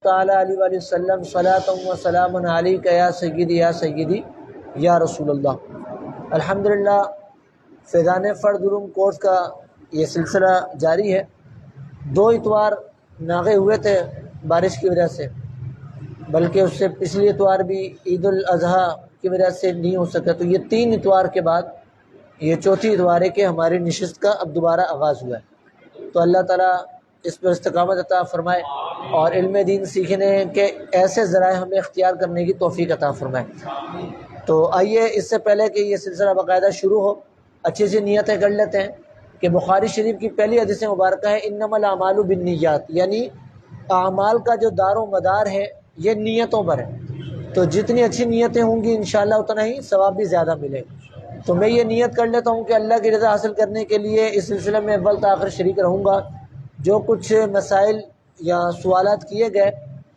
تعالیٰ علیہ وآلہ وسلم صلاۃ و سلام علیک یا سیدی یا رسول اللہ۔ الحمدللہ فیضان فرد علوم کورس کا یہ سلسلہ جاری ہے۔ 2 اتوار ناغے ہوئے تھے بارش کی وجہ سے، بلکہ اس سے پچھلی اتوار بھی عید الاضحیٰ کی وجہ سے نہیں ہو سکا، تو یہ 3 اتوار کے بعد یہ 4تھی اتوار ہے کہ ہماری نشست کا اب دوبارہ آغاز ہوا ہے۔ تو اللہ تعالیٰ اس پر استقامت عطا فرمائے اور علم دین سیکھنے کے ایسے ذرائع ہمیں اختیار کرنے کی توفیق عطا فرمائے۔ تو آئیے اس سے پہلے کہ یہ سلسلہ باقاعدہ شروع ہو، اچھی سی نیتیں کر لیتے ہیں کہ بخاری شریف کی پہلی حدیث مبارکہ ہے انما الاعمال بالنیات، یعنی اعمال کا جو دار و مدار ہے یہ نیتوں پر ہے۔ تو جتنی اچھی نیتیں ہوں گی انشاءاللہ اتنا ہی ثواب بھی زیادہ ملے گا۔ تو میں یہ نیت کر لیتا ہوں کہ اللہ کی رضا حاصل کرنے کے لیے اس سلسلے میں اول تا آخر شریک رہوں گا۔ جو کچھ مسائل یا سوالات کیے گئے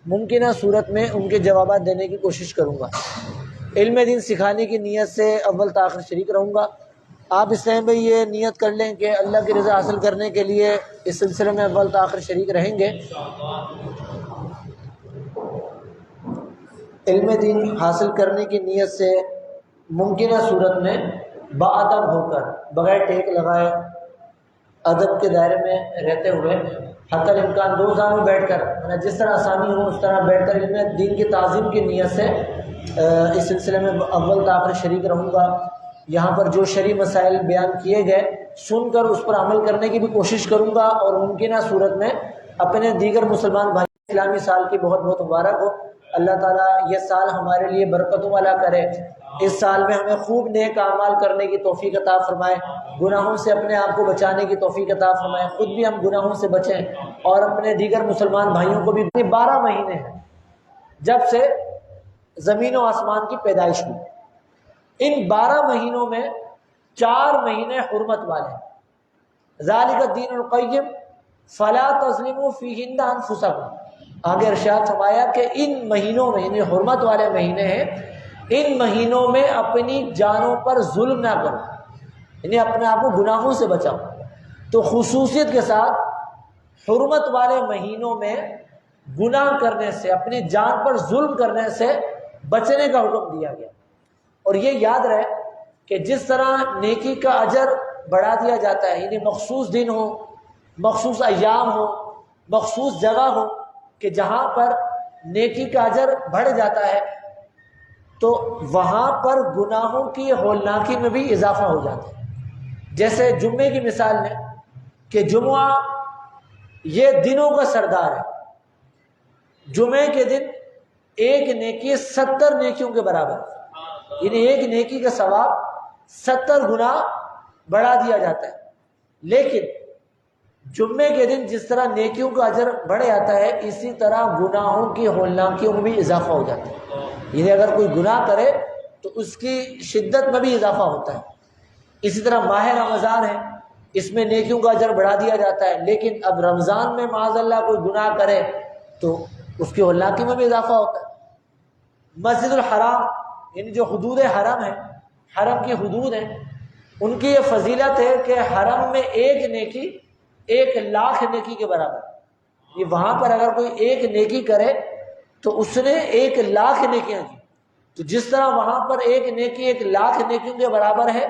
ممکنہ صورت میں ان کے جوابات دینے کی کوشش کروں گا۔ علم دین سکھانے کی نیت سے اول تا آخر شریک رہوں گا۔ آپ اس ٹائم میں یہ نیت کر لیں کہ اللہ کی رضا حاصل کرنے کے لیے اس سلسلے میں اول تا آخر شریک رہیں گے۔ علم دین حاصل کرنے کی نیت سے ممکنہ صورت میں باادب ہو کر، بغیر ٹیک لگائے، ادب کے دائرے میں رہتے ہوئے، حتی الامکان 2 میں بیٹھ کر، جس طرح آسانی ہو اس طرح بیٹھ کر علم دین کی تعظیم کی نیت سے اس سلسلے میں اول تا آخر شریک رہوں گا۔ یہاں پر جو شرعی مسائل بیان کیے گئے سن کر اس پر عمل کرنے کی بھی کوشش کروں گا، اور ممکنہ صورت میں اپنے دیگر مسلمان بھائی اسلامی سال کی بہت بہت مبارک ہو۔ اللہ تعالیٰ یہ سال ہمارے لیے برکتوں والا کرے، اس سال میں ہمیں خوب نیک اعمال کرنے کی توفیق عطا فرمائے، گناہوں سے اپنے آپ کو بچانے کی توفیق عطا فرمائے، خود بھی ہم گناہوں سے بچیں اور اپنے دیگر مسلمان بھائیوں کو بھی۔ 12 مہینے ہیں جب سے زمین و آسمان کی پیدائش ہوئی، ان 12 مہینوں میں 4 مہینے حرمت والے ہیں۔ ذالک الدین القیم فلا تظلموا فیہن انفسکم۔ آگے ارشاد فرمایا کہ ان مہینوں میں، یعنی حرمت والے مہینے ہیں، ان مہینوں میں اپنی جانوں پر ظلم نہ کرو، یعنی اپنے آپ کو گناہوں سے بچاؤ۔ تو خصوصیت کے ساتھ حرمت والے مہینوں میں گناہ کرنے سے، اپنی جان پر ظلم کرنے سے بچنے کا حکم دیا گیا۔ اور یہ یاد رہے کہ جس طرح نیکی کا اجر بڑھا دیا جاتا ہے، یعنی مخصوص دن ہو، مخصوص ایام ہو، مخصوص جگہ ہو کہ جہاں پر نیکی کا اجر بڑھ جاتا ہے، تو وہاں پر گناہوں کی ہولناکی میں بھی اضافہ ہو جاتا ہے۔ جیسے جمعے کی مثال لیں کہ جمعہ یہ دنوں کا سردار ہے۔ جمعے کے دن ایک نیکی 70 نیکیوں کے برابر ہے، یعنی ایک نیکی کا ثواب 70 گنا بڑھا دیا جاتا ہے۔ لیکن جمعے کے دن جس طرح نیکیوں کا اجر بڑھ جاتا ہے، اسی طرح گناہوں کی ہولناکیوں میں بھی اضافہ ہو جاتا ہے، یعنی اگر کوئی گناہ کرے تو اس کی شدت میں بھی اضافہ ہوتا ہے۔ اسی طرح ماہ رمضان ہے، اس میں نیکیوں کا اجر بڑھا دیا جاتا ہے، لیکن اب رمضان میں معاذ اللہ کوئی گناہ کرے تو اس کی ہولناکی میں بھی اضافہ ہوتا ہے۔ مسجد الحرام، یعنی جو حدود حرم ہے، حرم کی حدود ہیں، ان کی یہ فضیلت ہے کہ حرم میں ایک نیکی 1,00,000 نیکی کے برابر ہے۔ یہ وہاں پر اگر کوئی ایک نیکی کرے تو اس نے 1,00,000 نیکیاں کی۔ تو جس طرح وہاں پر ایک نیکی 1,00,000 نیکیوں کے برابر ہے،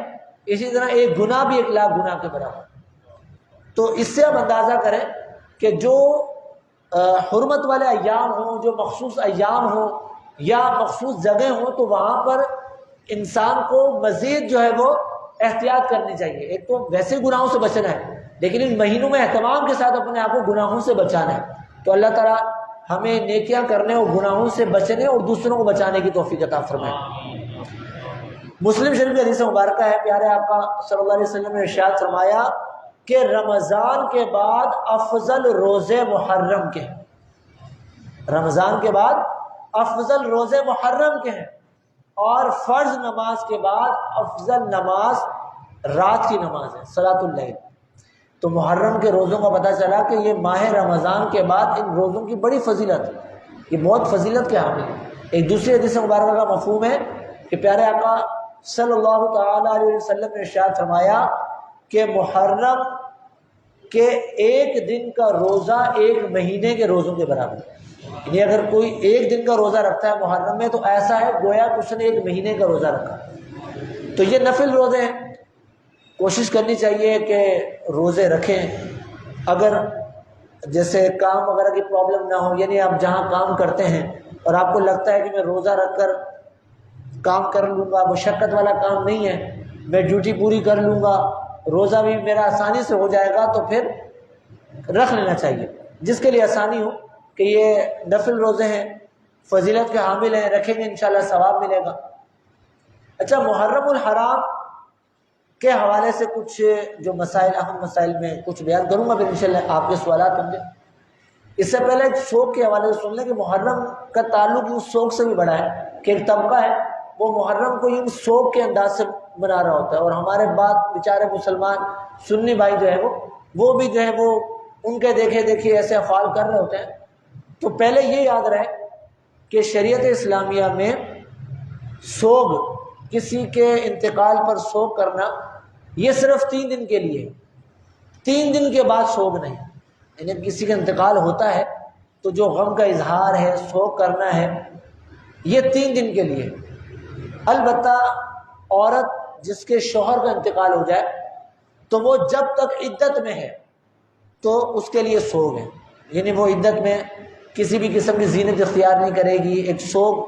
اسی طرح ایک گناہ بھی 1,00,000 گناہ کے برابر ہے۔ تو اس سے ہم اندازہ کریں کہ جو حرمت والے ایام ہوں، جو مخصوص ایام ہوں یا مخصوص جگہ ہوں، تو وہاں پر انسان کو مزید جو ہے وہ احتیاط کرنی چاہیے۔ ایک تو ویسے گناہوں سے بچنا ہے، لیکن ان مہینوں میں اہتمام کے ساتھ اپنے آپ کو گناہوں سے بچانا ہے۔ تو اللہ تعالیٰ ہمیں نیکیاں کرنے اور گناہوں سے بچنے اور دوسروں کو بچانے کی توفیق عطا فرمائے۔ مسلم شریف کی حدیث مبارکہ ہے، پیارے آقا صلی اللہ علیہ وسلم نے ارشاد فرمایا کہ رمضان کے بعد افضل روزے محرم کے ہیں، رمضان کے بعد افضل روزے محرم کے ہیں، اور فرض نماز کے بعد افضل نماز رات کی نماز ہے، صلاۃ اللیل۔ تو محرم کے روزوں کا پتہ چلا کہ یہ ماہ رمضان کے بعد ان روزوں کی بڑی فضیلت ہے، یہ بہت فضیلت کے حامل ہیں۔ ایک دوسری حدیث مبارکہ کا مفہوم ہے کہ پیارے آقا صلی اللہ تعالی علیہ وسلم نے ارشاد فرمایا کہ محرم کے ایک دن کا روزہ 1 مہینے کے روزوں کے برابر ہے۔ یعنی اگر کوئی ایک دن کا روزہ رکھتا ہے محرم میں تو ایسا ہے گویا کہ اس نے ایک مہینے کا روزہ رکھا. تو یہ نفل روزے ہیں. کوشش کرنی چاہیے کہ روزے رکھیں. اگر جیسے کام وغیرہ کی پرابلم نہ ہو، یعنی آپ جہاں کام کرتے ہیں اور آپ کو لگتا ہے کہ میں روزہ رکھ کر کام کر لوں گا، مشقت والا کام نہیں ہے، میں ڈیوٹی پوری کر لوں گا، روزہ بھی میرا آسانی سے ہو جائے گا، تو پھر رکھ لینا چاہیے. جس کے لیے آسانی ہو کہ یہ نفل روزے ہیں، فضیلت کے حامل ہیں، رکھیں گے انشاءاللہ ثواب ملے گا. اچھا، محرم الحرام کے حوالے سے کچھ جو مسائل، اہم مسائل میں کچھ بیان کروں گا، پھر انشاءاللہ آپ کے سوالات ہوں گے. اس سے پہلے ایک شوق کے حوالے سے سن لیں کہ محرم کا تعلق اس شوق سے بھی بڑا ہے کہ ایک طبقہ ہے وہ محرم کو یوں شوق کے انداز سے منا رہا ہوتا ہے، اور ہمارے بعد بیچارے مسلمان سنی بھائی جو ہے وہ بھی جو ہے وہ ان کے دیکھے ایسے افعال کر رہے ہوتے ہیں. تو پہلے یہ یاد رہے کہ شریعت اسلامیہ میں سوگ، کسی کے انتقال پر سوگ کرنا، یہ صرف 3 دن کے لیے، 3 دن کے بعد سوگ نہیں. یعنی کسی کا انتقال ہوتا ہے تو جو غم کا اظہار ہے، سوگ کرنا ہے، یہ 3 دن کے لیے. البتہ عورت جس کے شوہر کا انتقال ہو جائے تو وہ جب تک عدت میں ہے تو اس کے لیے سوگ ہے. یعنی وہ عدت میں کسی بھی قسم کی زینت اختیار نہیں کرے گی، ایک سوگ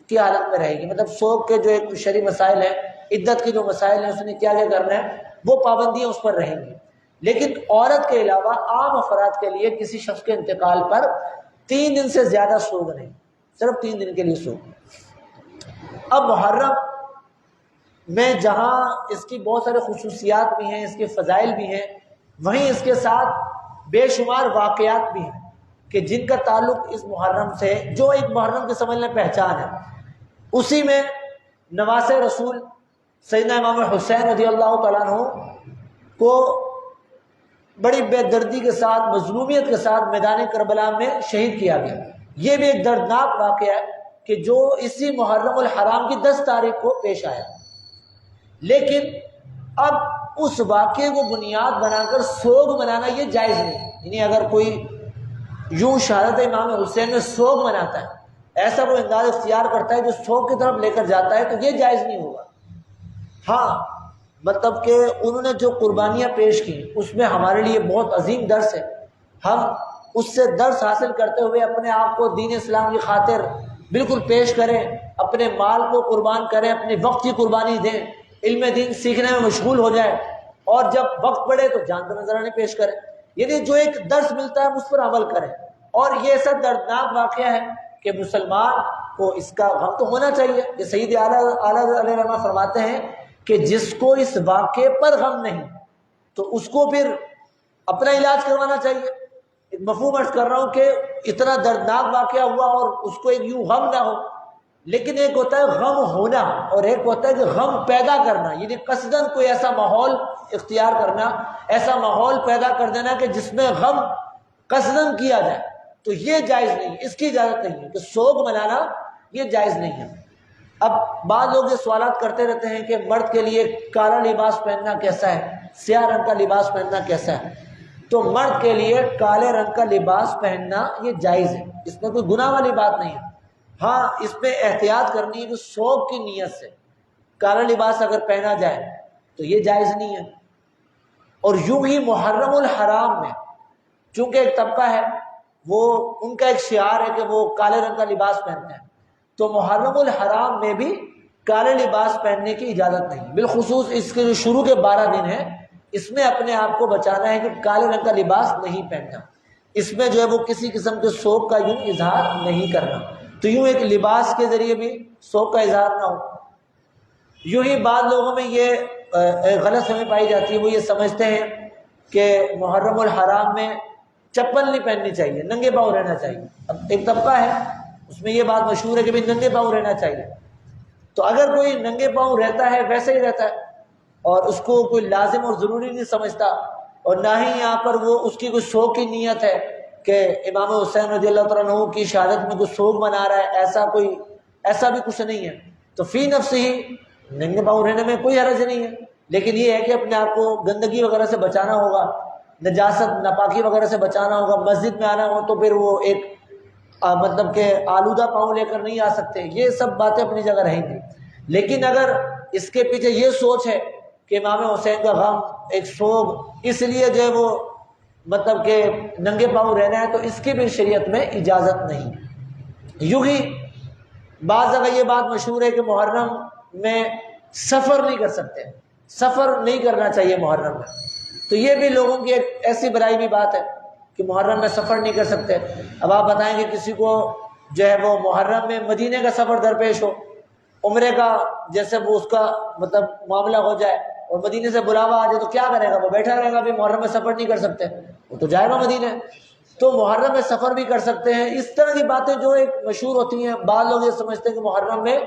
کی حالت میں رہے گی. مطلب سوگ کے جو ایک شرعی مسائل ہیں، عدت کے جو مسائل ہیں، اس نے کیا کرنا ہے، وہ پابندیاں اس پر رہیں گی. لیکن عورت کے علاوہ عام افراد کے لیے کسی شخص کے انتقال پر 3 دن سے زیادہ سوگ نہیں، صرف 3 دن کے لیے سوگ. اب محرم میں جہاں اس کی بہت سارے خصوصیات بھی ہیں، اس کے فضائل بھی ہیں، وہیں اس کے ساتھ بے شمار واقعات بھی ہیں کہ جن کا تعلق اس محرم سے، جو ایک محرم کے سمجھ لیں پہچان ہے. اسی میں نواس رسول سیدنا امام حسین رضی اللہ تعالیٰ عنہ کو بڑی بے دردی کے ساتھ، مظلومیت کے ساتھ میدان کربلا میں شہید کیا گیا. یہ بھی ایک دردناک واقعہ ہے کہ جو اسی محرم الحرام کی 10 تاریخ کو پیش آیا. لیکن اب اس واقعے کو بنیاد بنا کر سوگ منانا یہ جائز نہیں. یعنی اگر کوئی یوں شہادت امام حسین میں سوگ مناتا ہے، ایسا کوئی انداز اختیار کرتا ہے جو سوگ کی طرف لے کر جاتا ہے، تو یہ جائز نہیں ہوگا. ہاں، مطلب کہ انہوں نے جو قربانیاں پیش کی اس میں ہمارے لیے بہت عظیم درس ہے. ہم اس سے درس حاصل کرتے ہوئے اپنے آپ کو دین اسلام کی خاطر بالکل پیش کریں، اپنے مال کو قربان کریں، اپنے وقت کی قربانی دیں، علم دین سیکھنے میں مشغول ہو جائیں، اور جب وقت پڑے تو جان کا نذرانہ پیش کریں. یعنی جو ایک درس ملتا ہے اس پر عمل کریں. اور یہ ایسا دردناک واقعہ ہے کہ مسلمان کو اس کا غم تو ہونا چاہیے. یہ سید اعلیٰ علیہ رحمہ فرماتے ہیں کہ جس کو اس واقعے پر غم نہیں تو اس کو پھر اپنا علاج کروانا چاہیے. ایک مفہوم عرض کر رہا ہوں کہ اتنا دردناک واقعہ ہوا اور اس کو ایک یوں غم نہ ہو. لیکن ایک ہوتا ہے غم ہونا اور ایک ہوتا ہے کہ غم پیدا کرنا. یعنی قصداً کوئی ایسا ماحول اختیار کرنا، ایسا ماحول پیدا کر دینا کہ جس میں غم قصداً کیا جائے، تو یہ جائز نہیں، اس کی اجازت نہیں ہے کہ سوگ منانا یہ جائز نہیں ہے. اب بعض لوگ یہ سوالات کرتے رہتے ہیں کہ مرد کے لیے کالا لباس پہننا کیسا ہے، سیاہ رنگ کا لباس پہننا کیسا ہے. تو مرد کے لیے کالے رنگ کا لباس پہننا یہ جائز ہے، اس میں کوئی گناہ والی بات نہیں ہے. ہاں، اس میں احتیاط کرنی ہے کہ سوگ کی نیت سے کالا لباس اگر پہنا جائے تو یہ جائز نہیں ہے. اور یوں ہی محرم الحرام میں چونکہ ایک طبقہ ہے وہ ان کا ایک شعار ہے کہ وہ کالے رنگ کا لباس پہنتے ہیں، تو محرم الحرام میں بھی کالے لباس پہننے کی اجازت نہیں. بالخصوص اس کے جو شروع کے 12 دن ہیں اس میں اپنے آپ کو بچانا ہے کہ کالے رنگ کا لباس نہیں پہننا. اس میں جو ہے وہ کسی قسم کے سوگ کا یوں اظہار نہیں کرنا. تو یوں ایک لباس کے ذریعے بھی سوگ کا اظہار نہ ہو. یوں ہی بعض لوگوں میں یہ غلط فہمی پائی جاتی ہے، وہ یہ سمجھتے ہیں کہ محرم الحرام میں چپل نہیں پہننی چاہیے، ننگے پاؤں رہنا چاہیے. اب ایک طبقہ ہے اس میں یہ بات مشہور ہے کہ بھائی ننگے پاؤں رہنا چاہیے. تو اگر کوئی ننگے پاؤں رہتا ہے ویسے ہی رہتا ہے اور اس کو کوئی لازم اور ضروری نہیں سمجھتا، اور نہ ہی یہاں پر وہ اس کی کوئی سوگ کی نیت ہے کہ امام حسین رضی اللہ تعالیٰ عنہ کی شہادت میں کوئی سوگ منا رہا ہے، ایسا بھی کچھ نہیں ہے. تو فی نفس ہی ننگے پاؤں رہنے میں کوئی حرج نہیں ہے. لیکن یہ ہے کہ اپنے آپ کو گندگی وغیرہ سے بچانا ہوگا، نجاست ناپاکی وغیرہ سے بچانا ہوگا. مسجد میں آنا ہو تو پھر وہ ایک مطلب کہ آلودہ پاؤں لے کر نہیں آ سکتے، یہ سب باتیں اپنی جگہ رہیں گی. لیکن اگر اس کے پیچھے یہ سوچ ہے کہ امام حسین کا غم، ایک سوگ، اس لیے جو ہے وہ مطلب کہ ننگے پاؤں رہنا ہے، تو اس کی بھی شریعت میں اجازت نہیں. یوں ہی بعض جگہ یہ بات مشہور ہے کہ محرم میں سفر نہیں کر سکتے، سفر نہیں کرنا چاہیے محرم میں. تو یہ بھی لوگوں کی ایک ایسی برائی بھی بات ہے کہ محرم میں سفر نہیں کر سکتے. اب آپ بتائیں کہ کسی کو جو ہے وہ محرم میں مدینے کا سفر درپیش ہو، عمرے کا جیسے وہ اس کا مطلب معاملہ ہو جائے اور مدینے سے بلاوا آ جائے تو کیا کرے گا؟ وہ بیٹھا رہے گا، بھی محرم میں سفر نہیں کر سکتے، وہ تو جائے گا مدینے. تو محرم میں سفر بھی کر سکتے ہیں. اس طرح کی باتیں جو ایک مشہور ہوتی ہیں، بعض لوگ یہ سمجھتے ہیں کہ محرم میں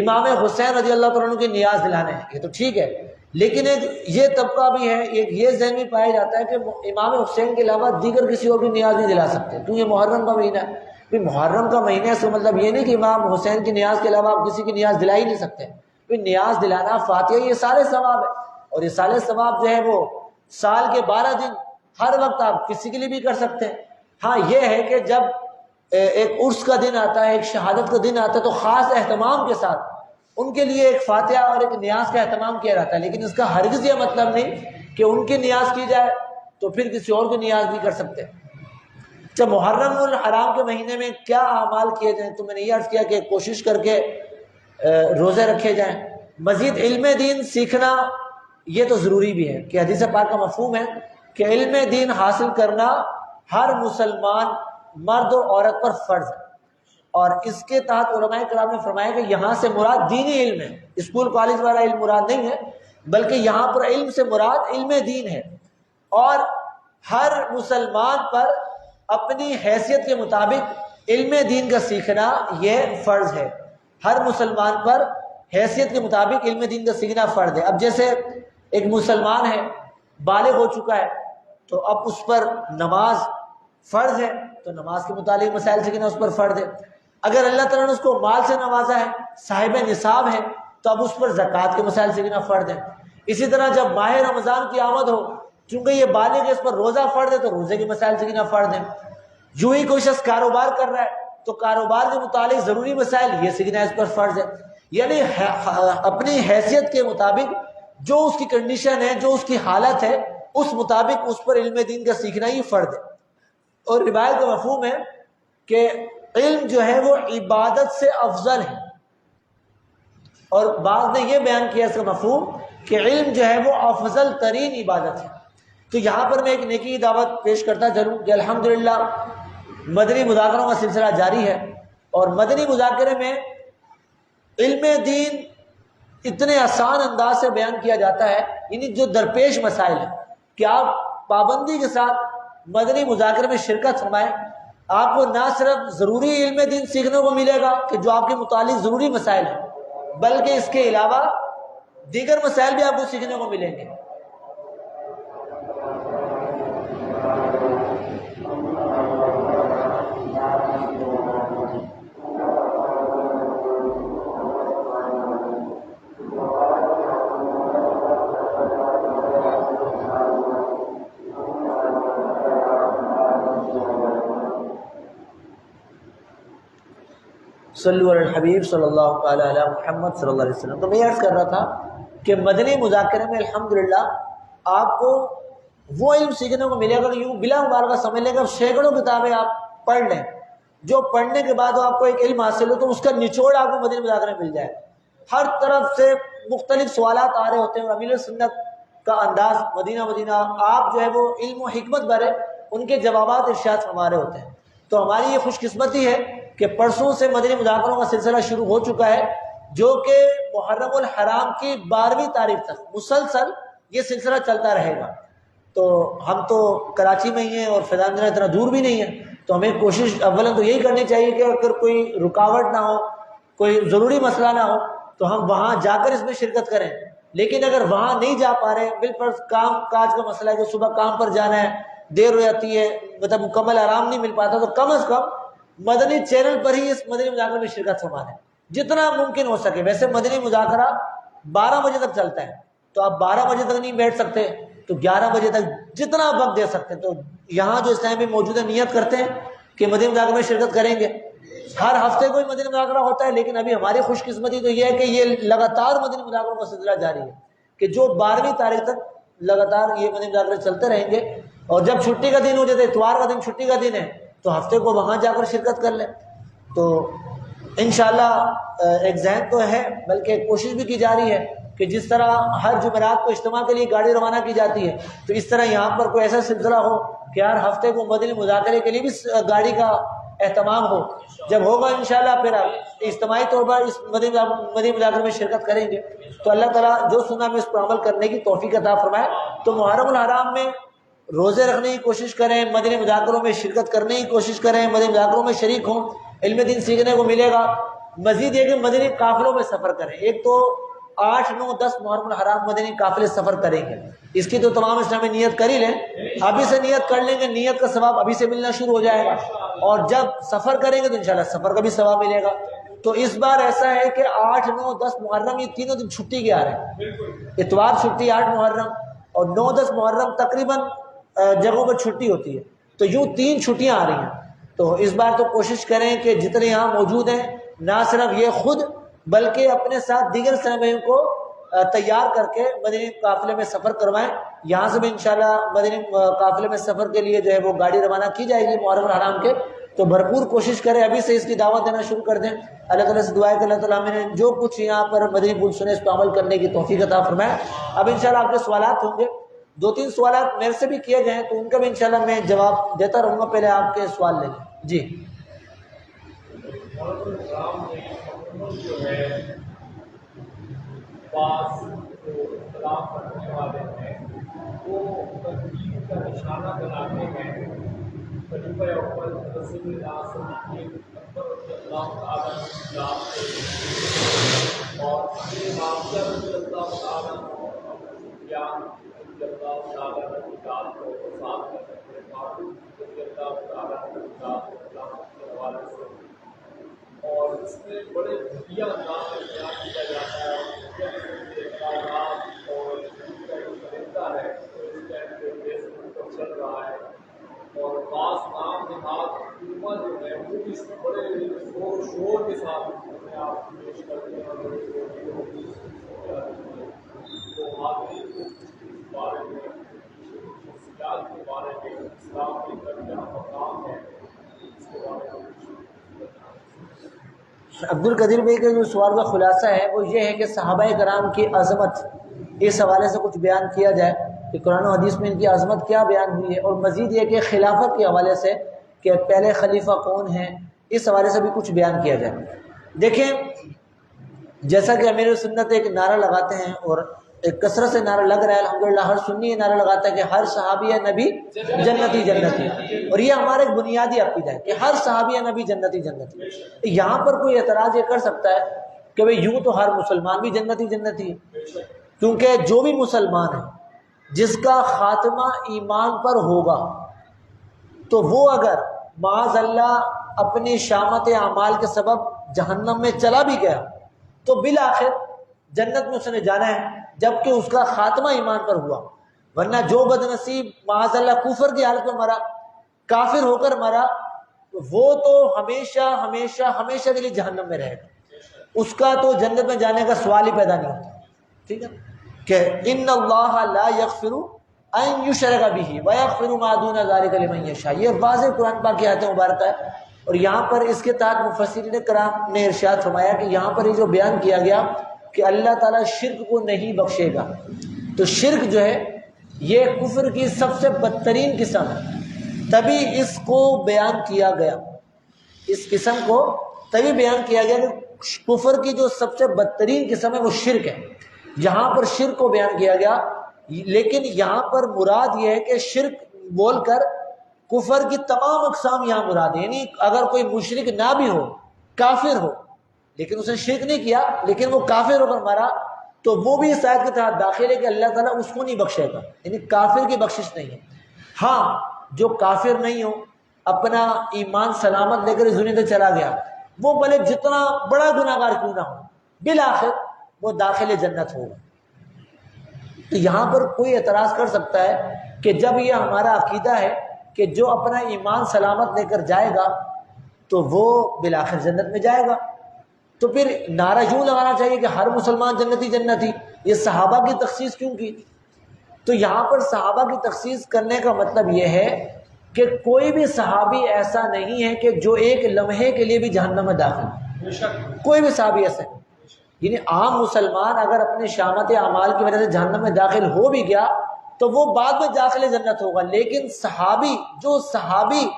امام حسین رضی اللہ تعالیٰ عنہ کی نیاز دلانے ہیں. یہ تو ٹھیک ہے، لیکن ایک یہ طبقہ بھی ہے، ایک یہ ذہن بھی پایا جاتا ہے کہ امام حسین کے علاوہ دیگر کسی اور کی نیاز نہیں دلا سکتے، کیوں یہ محرم کا مہینہ ہے. پھر محرم کا مہینہ ہے، اس کا مطلب یہ نہیں کہ امام حسین کی نیاز کے علاوہ آپ کسی کی نیاز دلا ہی نہیں سکتے. پھر نیاز دلانا، فاتحہ، یہ سارے ثواب ہے، اور یہ سارے ثواب جو ہے وہ سال کے 12 دن ہر وقت آپ کسی کے لیے بھی کر سکتے ہیں. ہاں یہ ہے کہ جب ایک عرس کا دن آتا ہے، ایک شہادت کا دن آتا ہے، تو خاص اہتمام کے ساتھ ان کے لیے ایک فاتحہ اور ایک نیاز کا اہتمام کیا جاتا ہے. لیکن اس کا ہرگز یہ مطلب نہیں کہ ان کی نیاز کی جائے تو پھر کسی اور کی نیاز نہیں کر سکتے. جب محرم الحرام کے مہینے میں کیا اعمال کیے جائیں، تو میں نے یہ عرض کیا کہ کوشش کر کے روزے رکھے جائیں. مزید علم دین سیکھنا یہ تو ضروری بھی ہے کہ حدیث پاک کا مفہوم ہے کہ علم دین حاصل کرنا ہر مسلمان مرد اور عورت پر فرض ہے. اور اس کے تحت علماء کرام نے فرمایا کہ یہاں سے مراد دینی علم ہے، اسکول کالج والا علم مراد نہیں ہے، بلکہ یہاں پر علم سے مراد علم دین ہے. اور ہر مسلمان پر اپنی حیثیت کے مطابق علم دین کا سیکھنا یہ فرض ہے. ہر مسلمان پر حیثیت کے مطابق علم دین کا سیکھنا فرض ہے. اب جیسے ایک مسلمان ہے، بالغ ہو چکا ہے، تو اب اس پر نماز فرض ہے، تو نماز کے متعلق مسائل سیکھنا اس پر فرض ہے. اگر اللہ تعالیٰ نے اس کو مال سے نوازا ہے، صاحب نصاب ہے، تو اب اس پر زکوٰۃ کے مسائل سیکھنا فرض ہے. اسی طرح جب ماہ رمضان کی آمد ہو، چونکہ یہ بالغ ہے، اس پر روزہ فرض ہے، تو روزے کے مسائل سیکھنا فرض ہے. یوں ہی کوئی شخص کاروبار کر رہا ہے تو کاروبار کے متعلق ضروری مسائل یہ سیکھنا اس پر فرض ہے. یعنی اپنی حیثیت کے مطابق جو اس کی کنڈیشن ہے، جو اس کی حالت ہے، اس مطابق اس پر علم دین کا سیکھنا ہی فرض ہے. اور روایت کا مفہوم ہے کہ علم جو ہے وہ عبادت سے افضل ہے. اور بعض نے یہ بیان کیا اس کا مفہوم کہ علم جو ہے وہ افضل ترین عبادت ہے. تو یہاں پر میں ایک نیکی کی دعوت پیش کرتا چلوں کہ الحمدللہ مدنی مذاکروں کا سلسلہ جاری ہے، اور مدنی مذاکرے میں علم دین اتنے آسان انداز سے بیان کیا جاتا ہے، یعنی جو درپیش مسائل ہیں کہ آپ پابندی کے ساتھ مدنی مذاکرے میں شرکت فرمائیں. آپ کو نہ صرف ضروری علم دین سیکھنے کو ملے گا کہ جو آپ کے متعلق ضروری مسائل ہیں، بلکہ اس کے علاوہ دیگر مسائل بھی آپ کو سیکھنے کو ملیں گے. صلو علی الحبیب صلی اللہ تعالی علی محمد صلی اللہ علیہ وسلم. تو میں عرض کر رہا تھا کہ مدنی مذاکرے میں الحمدللہ آپ کو وہ علم سیکھنے کو ملے گا. یوں بلا مبالغہ سمجھ لیں گے سینکڑوں کتابیں آپ پڑھ لیں، جو پڑھنے کے بعد آپ کو ایک علم حاصل ہو تو اس کا نچوڑ آپ کو مدنی مذاکرے میں مل جائے. ہر طرف سے مختلف سوالات آ رہے ہوتے ہیں، اور امیر سنت کا انداز مدینہ آپ جو ہے وہ علم و حکمت بھرے ان کے جوابات ارشاد فرما رہے ہوتے ہیں. تو ہماری یہ خوش قسمتی ہے کہ پرسوں سے مدنی مذاکروں کا سلسلہ شروع ہو چکا ہے، جو کہ محرم الحرام کی 12ویں تاریخ تک مسلسل یہ سلسلہ چلتا رہے گا. تو ہم تو کراچی میں ہی ہیں اور فیضان جناح اتنا دور بھی نہیں ہے، تو ہمیں کوشش اولاً تو یہی کرنی چاہیے کہ اگر کوئی رکاوٹ نہ ہو، کوئی ضروری مسئلہ نہ ہو، تو ہم وہاں جا کر اس میں شرکت کریں. لیکن اگر وہاں نہیں جا پا رہے، بالفرض کام کاج کا مسئلہ ہے کہ صبح کام پر جانا ہے، دیر ہو جاتی ہے، مطلب مکمل آرام نہیں مل پاتا، تو کم از کم مدنی چینل پر ہی اس مدنی مذاکرے میں شرکت فرما لیں جتنا ممکن ہو سکے. ویسے مدنی مذاکرہ 12 بجے تک چلتا ہے، تو آپ 12 بجے تک نہیں بیٹھ سکتے تو 11 بجے تک جتنا وقت دے سکتے ہیں. تو یہاں جو اسلام میں موجود ہے، نیت کرتے ہیں کہ مدنی مذاکرے میں شرکت کریں گے؟ ہر ہفتے کوئی مدنی مذاکرہ ہوتا ہے، لیکن ابھی ہماری خوش قسمتی تو یہ ہے کہ یہ لگاتار مدنی مذاکروں کا سلسلہ جاری ہے، کہ جو 12ویں تاریخ تک لگاتار یہ مدنی مذاکرے چلتے رہیں گے، اور جب چھٹی کا دن ہو جاتا ہے، اتوار کا دن چھٹی کا دن ہے، تو ہفتے کو وہاں جا کر شرکت کر لیں۔ تو انشاءاللہ ایک ذہن تو ہے، بلکہ کوشش بھی کی جا رہی ہے کہ جس طرح ہر جمعرات کو اجتماع کے لیے گاڑی روانہ کی جاتی ہے، تو اس طرح یہاں پر کوئی ایسا سلسلہ ہو کہ ہر ہفتے کو مدنی مذاکرے کے لیے بھی گاڑی کا اہتمام ہو۔ جب ہوگا انشاءاللہ پھر آپ اجتماعی طور پر اس مدنی مذاکرے میں شرکت کریں گے، تو اللہ تعالیٰ جو سنا میں اس پر عمل کرنے کی توفیق عطا فرمائے۔ تو محرم الحرام میں روزے رکھنے کی کوشش کریں، مدنی مذاکروں میں شرکت کرنے کی کوشش کریں، مدنی مذاکروں میں شریک ہوں، علم دین سیکھنے کو ملے گا۔ مزید یہ کہ مدنی قافلوں میں سفر کریں، ایک تو 8، 9، 10 محرم الحرام مدنی قافلے سفر کریں گے، اس کی تو تمام اسلامی نیت کر ہی لیں، ابھی سے نیت کر لیں گے، نیت کا ثواب ابھی سے ملنا شروع ہو جائے گا، اور جب سفر کریں گے تو انشاءاللہ سفر کا بھی ثواب ملے گا۔ تو اس بار ایسا ہے کہ 8، 9، 10 محرم یہ تینوں دن چھٹی کے آ رہے ہیں، اتوار چھٹی 8 محرم اور 9، 10 محرم تقریباً جگہوں پر چھٹی ہوتی ہے، تو یوں 3 چھٹیاں آ رہی ہیں۔ تو اس بار تو کوشش کریں کہ جتنے یہاں موجود ہیں، نہ صرف یہ خود بلکہ اپنے ساتھ دیگر سامعین کو تیار کر کے مدنی قافلے میں سفر کروائیں۔ یہاں سے بھی انشاءاللہ مدنی قافلے میں سفر کے لیے جو ہے وہ گاڑی روانہ کی جائے گی محرم الحرام کے، تو بھرپور کوشش کریں، ابھی سے اس کی دعوت دینا شروع کر دیں۔ اللہ تعالیٰ سے دعا ہے کہ اللہ تعالیٰ نے جو کچھ یہاں پر مدنی پھول سنے اس پر عمل کرنے کی توفیق عطا فرمائے۔ اب انشاءاللہ آپ کے سوالات ہوں گے، 2-3 سوالات میرے سے بھی کیے گئے ہیں، تو ان کا بھی انشاءاللہ میں جواب دیتا رہوں گا۔ پہلے آپ کے سوال لیں گے جی۔ جو ہے بعض جو اختلاف کرنے والے ہیں وہ تقدیر کا نشانہ بناتے ہیں، خلیفہ اول رسول اللہ صلی اللہ علیہ وسلم اور معاویہ رضی اللہ تعالیٰ یا رضی اللہ تعالیٰ کو ساتھ کرتے معروف رضی اللہ تعالیٰ کے حوالے سے، اور اس میں بڑے گھٹیا انداز میں بیان کیا جاتا ہے، اور خریدتا ہے تو اس ٹائم پہ فیس بک پر چل رہا ہے، اور بعض نام نہاد علما جو ہے وہ بھی بڑے زور و شور کے ساتھ اپنے آپ پیش کرتے ہیں، اور تو آدمی اس بارے میں شخصیات کے بارے میں اسلام کے اندر کیا مقام ہے اس کے بارے میں۔ عبد القدیر بھائی کے جو سوال کا خلاصہ ہے وہ یہ ہے کہ صحابہ کرام کی عظمت، اس حوالے سے کچھ بیان کیا جائے کہ قرآن و حدیث میں ان کی عظمت کیا بیان ہوئی ہے، اور مزید یہ کہ خلافت کے حوالے سے کہ پہلے خلیفہ کون ہیں، اس حوالے سے بھی کچھ بیان کیا جائے۔ دیکھیں، جیسا کہ امیر سنت ایک نعرہ لگاتے ہیں، اور ایک کثرت سے نعرہ لگ رہا ہے الحمدللہ، ہر سنی یہ نعرہ لگاتا ہے کہ ہر صحابی نبی جنتی جنتی، اور یہ ہمارا ایک بنیادی عقیدہ ہے کہ ہر صحابی نبی جنتی جنتی۔ یہاں پر کوئی اعتراض یہ کر سکتا ہے کہ بھئی یوں تو ہر مسلمان بھی جنتی جنتی ہے، کیونکہ جو بھی مسلمان ہے جس کا خاتمہ ایمان پر ہوگا تو وہ اگر معاذ اللہ اپنی شامت اعمال کے سبب جہنم میں چلا بھی گیا تو بالآخر جنت میں اس نے جانا ہے، جبکہ اس کا خاتمہ ایمان پر ہوا۔ ورنہ جو بد نصیب معاذ اللہ کفر کی حالت میں مرا، کافر ہو کر مرا، وہ تو ہمیشہ ہمیشہ ہمیشہ کے لیے جہنم میں رہے گا، اس کا تو جنت میں جانے کا سوال ہی پیدا نہیں ہوتا۔ ٹھیک ہے کہ ان اللہ لا یغفر ان یشرک بہ ویغفر ما دون ذلک لمن یشاء، یہ واضح قرآن پاک کی آیت مبارکہ ہے۔ اور یہاں پر اس کے تحت مفسرین کرام نے ارشاد فرمایا کہ یہاں پر یہ جو بیان کیا گیا کہ اللہ تعالیٰ شرک کو نہیں بخشے گا، تو شرک جو ہے یہ کفر کی سب سے بدترین قسم ہے، تبھی اس کو بیان کیا گیا، اس قسم کو تبھی بیان کیا گیا کہ کفر کی جو سب سے بدترین قسم ہے وہ شرک ہے، یہاں پر شرک کو بیان کیا گیا۔ لیکن یہاں پر مراد یہ ہے کہ شرک بول کر کفر کی تمام اقسام یہاں مراد ہے، یعنی اگر کوئی مشرک نہ بھی ہو، کافر ہو، لیکن اس نے شرک نہیں کیا لیکن وہ کافر ہو کر مرا، تو وہ بھی اس آیت کے تحت داخل ہے کہ اللہ تعالیٰ اس کو نہیں بخشے گا، یعنی کافر کی بخشش نہیں ہے۔ ہاں، جو کافر نہیں ہو، اپنا ایمان سلامت لے کر اس دنیا سے چلا گیا، وہ بھلے جتنا بڑا گناہ گار کیوں نہ ہو، بالآخر وہ داخل جنت ہوگا۔ تو یہاں پر کوئی اعتراض کر سکتا ہے کہ جب یہ ہمارا عقیدہ ہے کہ جو اپنا ایمان سلامت لے کر جائے گا تو وہ بالآخر جنت میں جائے گا. تو پھر نعرہ یوں لگانا چاہیے کہ ہر مسلمان جنتی جنتی. یہ صحابہ کی تخصیص کیوں کی؟ تو یہاں پر صحابہ کی تخصیص کرنے کا مطلب یہ ہے کہ کوئی بھی صحابی ایسا نہیں ہے کہ جو ایک لمحے کے لیے بھی جہنم میں داخل ہے. کوئی بھی صحابی ایسا نہیں. یعنی عام مسلمان اگر اپنے شامت اعمال کی وجہ سے جہنم میں داخل ہو بھی گیا تو وہ بعد میں داخل جنت ہوگا. لیکن صحابی، جو صحابی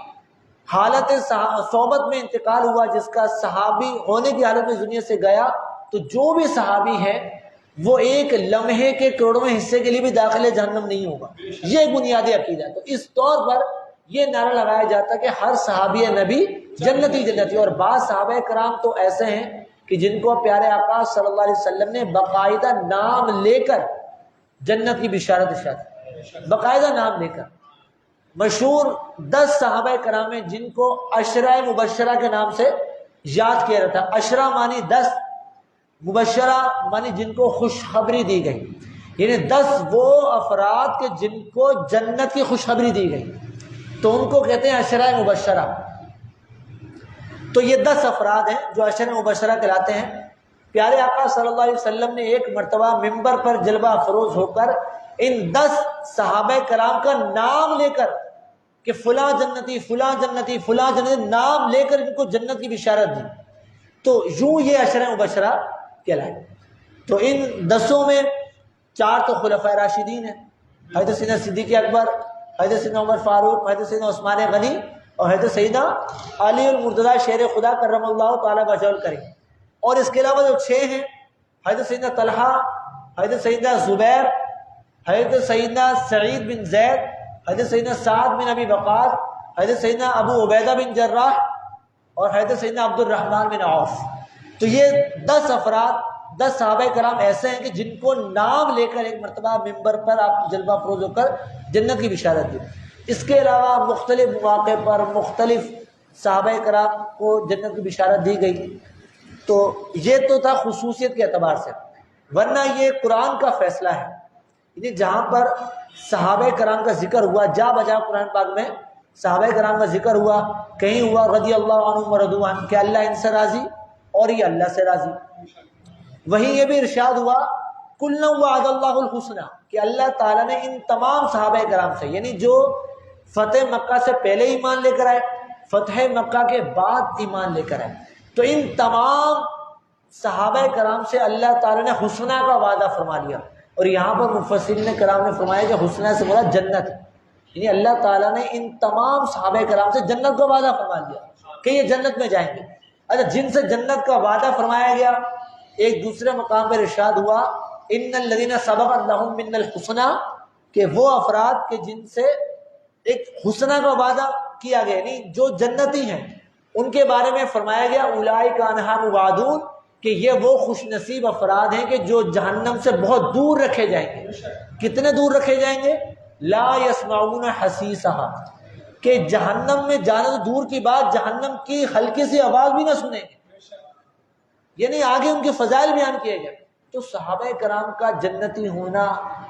حالت صحبت میں انتقال ہوا، جس کا صحابی ہونے کی حالت میں دنیا سے گیا، تو جو بھی صحابی ہے وہ ایک لمحے کے کروڑویں حصے کے لیے بھی داخل جہنم نہیں ہوگا. یہ بنیادی عقیدہ ہے. تو اس طور پر یہ نعرہ لگایا جاتا ہے کہ ہر صحابی نبی جنتی جنتی. اور بعض صحابہ کرام تو ایسے ہیں کہ جن کو پیارے آقا صلی اللہ علیہ وسلم نے باقاعدہ نام لے کر جنت کی بشارت ارشاد، باقاعدہ نام لے کر. مشہور 10 صحابہ کرام ہیں جن کو عشرہ مبشرہ کے نام سے یاد کیا جاتا ہے. عشرہ مانی 10، مبشرہ مانی جن کو خوشخبری دی گئی. یعنی 10 وہ افراد کے جن کو جنت کی خوشخبری دی گئی، تو ان کو کہتے ہیں عشرہ مبشرہ. تو یہ 10 افراد ہیں جو عشرہ مبشرہ کہلاتے ہیں. پیارے آقا صلی اللہ علیہ وسلم نے ایک مرتبہ ممبر پر جلوہ افروز ہو کر ان 10 صحابہ کرام کا نام لے کر کہ فلاں جنتی فلاں جنتی فلاں جنتی، نام لے کر ان کو جنت کی بشارت دی. تو یوں یہ عشرہ مبشرہ کہلائے. تو ان 10 میں 4 تو خلفائے راشدین ہیں، حضرت سیدنا صدیق اکبر، حضرت سیدنا عمر فاروق، حضرت سیدنا عثمان غنی اور حضرت سیدنا علی المرتضیٰ شیر خدا کرم اللہ تعالیٰ وجہ الکریم. اور اس کے علاوہ جو 6 ہیں، حضرت سیدنا طلحہ، حضرت سیدنا زبیر، حضرت سیدنا سعید بن زید، حضرت سیدنا سعد بن ابی وقاص، حضرت سیدنا ابو عبیدہ بن جراح اور حضرت سیدنا عبد الرحمن بن عوف. تو یہ 10 افراد، 10 صحابہ کرام ایسے ہیں کہ جن کو نام لے کر ایک مرتبہ ممبر پر آپ جلوہ افروز ہو کر جنت کی بشارت دی. اس کے علاوہ مختلف مواقع پر مختلف صحابہ کرام کو جنت کی بشارت دی گئی. تو یہ تو تھا خصوصیت کے اعتبار سے، ورنہ یہ قرآن کا فیصلہ ہے. یعنی جہاں پر صحابہ کرام کا ذکر ہوا، جا بجا قرآن پاک میں صحابہ کرام کا ذکر ہوا، کہیں ہوا رضی اللہ عنہم ورضوا عنہ کہ اللہ ان سے راضی اور یہ اللہ سے راضی. وہیں یہ بھی ارشاد ہوا کلا وعد اللہ الحسنى کہ اللہ تعالیٰ نے ان تمام صحابہ کرام سے، یعنی جو فتح مکہ سے پہلے ایمان لے کر آئے، فتح مکہ کے بعد ایمان لے کر آئے، تو ان تمام صحابہ کرام سے اللہ تعالیٰ نے حسنہ کا وعدہ فرما لیا. اور یہاں پر مفسرین کرام نے فرمایا کہ حسنہ سے مراد جنت ہے. یعنی اللہ تعالیٰ نے ان تمام صحابہ کرام سے جنت کا وعدہ فرما لیا کہ یہ جنت میں جائیں گے. اچھا، جن سے جنت کا وعدہ فرمایا گیا، ایک دوسرے مقام پر ارشاد ہوا ان الذین سبقت لہم من الحسنى کہ وہ افراد کے جن سے ایک حسنہ کا وعدہ کیا گیا، یعنی جو جنتی ہیں ان کے بارے میں فرمایا گیا اولئک عنہا مبعدون کہ یہ وہ خوش نصیب افراد ہیں کہ جو جہنم سے بہت دور رکھے جائیں گے. کتنے دور رکھے جائیں گے؟ لا یسمعون حسیسها کہ جہنم میں جانا تو دور کی بات، جہنم کی ہلکی سی آواز بھی نہ سنیں گے. یعنی آگے ان کے فضائل بیان کیے گئے. تو صحابہ کرام کا جنتی ہونا،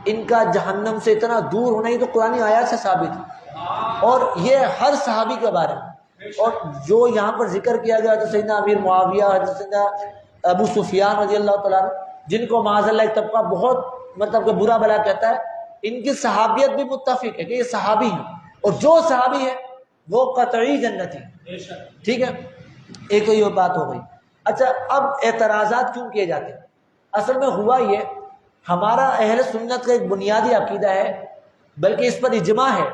ان کا جہنم سے اتنا دور ہونا، یہ تو قرآن آیات سے ثابت ہے، اور یہ ہر صحابی کے بارے میں. اور جو یہاں پر ذکر کیا گیا حضرت سیدنا امیر معاویہ، حضرت سیدنا ابو سفیان رضی اللہ تعالیٰ عنہ، جن کو معاذ اللہ ایک طبقہ بہت مطلب کہ برا بلا کہتا ہے، ان کی صحابیت بھی متفق ہے کہ یہ صحابی ہیں، اور جو صحابی ہے وہ قطعی جنتی. ٹھیک ہے، ایک تو یہ بات ہو گئی. اچھا، اب اعتراضات کیوں کیے جاتے ہیں؟ اصل میں ہوا یہ، ہمارا اہل سنت کا ایک بنیادی عقیدہ ہے، بلکہ اس پر اجماع ہے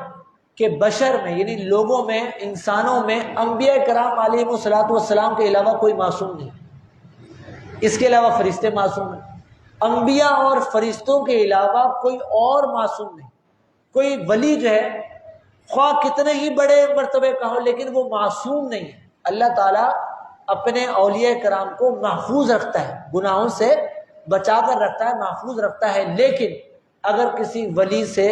کہ بشر میں، یعنی لوگوں میں، انسانوں میں انبیاء کرام علیہم الصلوۃ والسلام کے علاوہ کوئی معصوم نہیں. اس کے علاوہ فرشتے معصوم ہیں. انبیاء اور فرشتوں کے علاوہ کوئی اور معصوم نہیں. کوئی ولی جو ہے خواہ کتنے ہی بڑے مرتبے کا ہو لیکن وہ معصوم نہیں ہے. اللہ تعالیٰ اپنے اولیاء کرام کو محفوظ رکھتا ہے، گناہوں سے بچا کر رکھتا ہے، محفوظ رکھتا ہے. لیکن اگر کسی ولی سے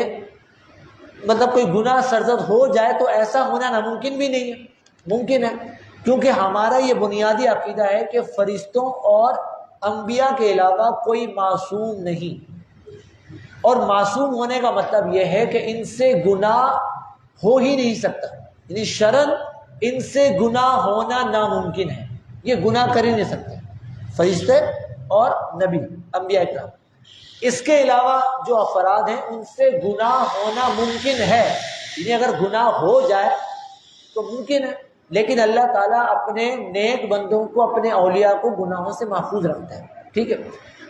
مطلب کوئی گناہ سرزد ہو جائے تو ایسا ہونا ناممکن بھی نہیں ہے، ممکن ہے. کیونکہ ہمارا یہ بنیادی عقیدہ ہے کہ فرشتوں اور انبیاء کے علاوہ کوئی معصوم نہیں. اور معصوم ہونے کا مطلب یہ ہے کہ ان سے گناہ ہو ہی نہیں سکتا، یعنی شرن ان سے گناہ ہونا ناممکن ہے، یہ گناہ کر ہی نہیں سکتے فرشتے اور نبی انبیاء کرام۔ اس کے علاوہ جو افراد ہیں ان سے گناہ ہونا ممکن ہے، یعنی اگر گناہ ہو جائے تو ممکن ہے، لیکن اللہ تعالیٰ اپنے نیک بندوں کو، اپنے اولیاء کو گناہوں سے محفوظ رکھتا ہے، ٹھیک ہے۔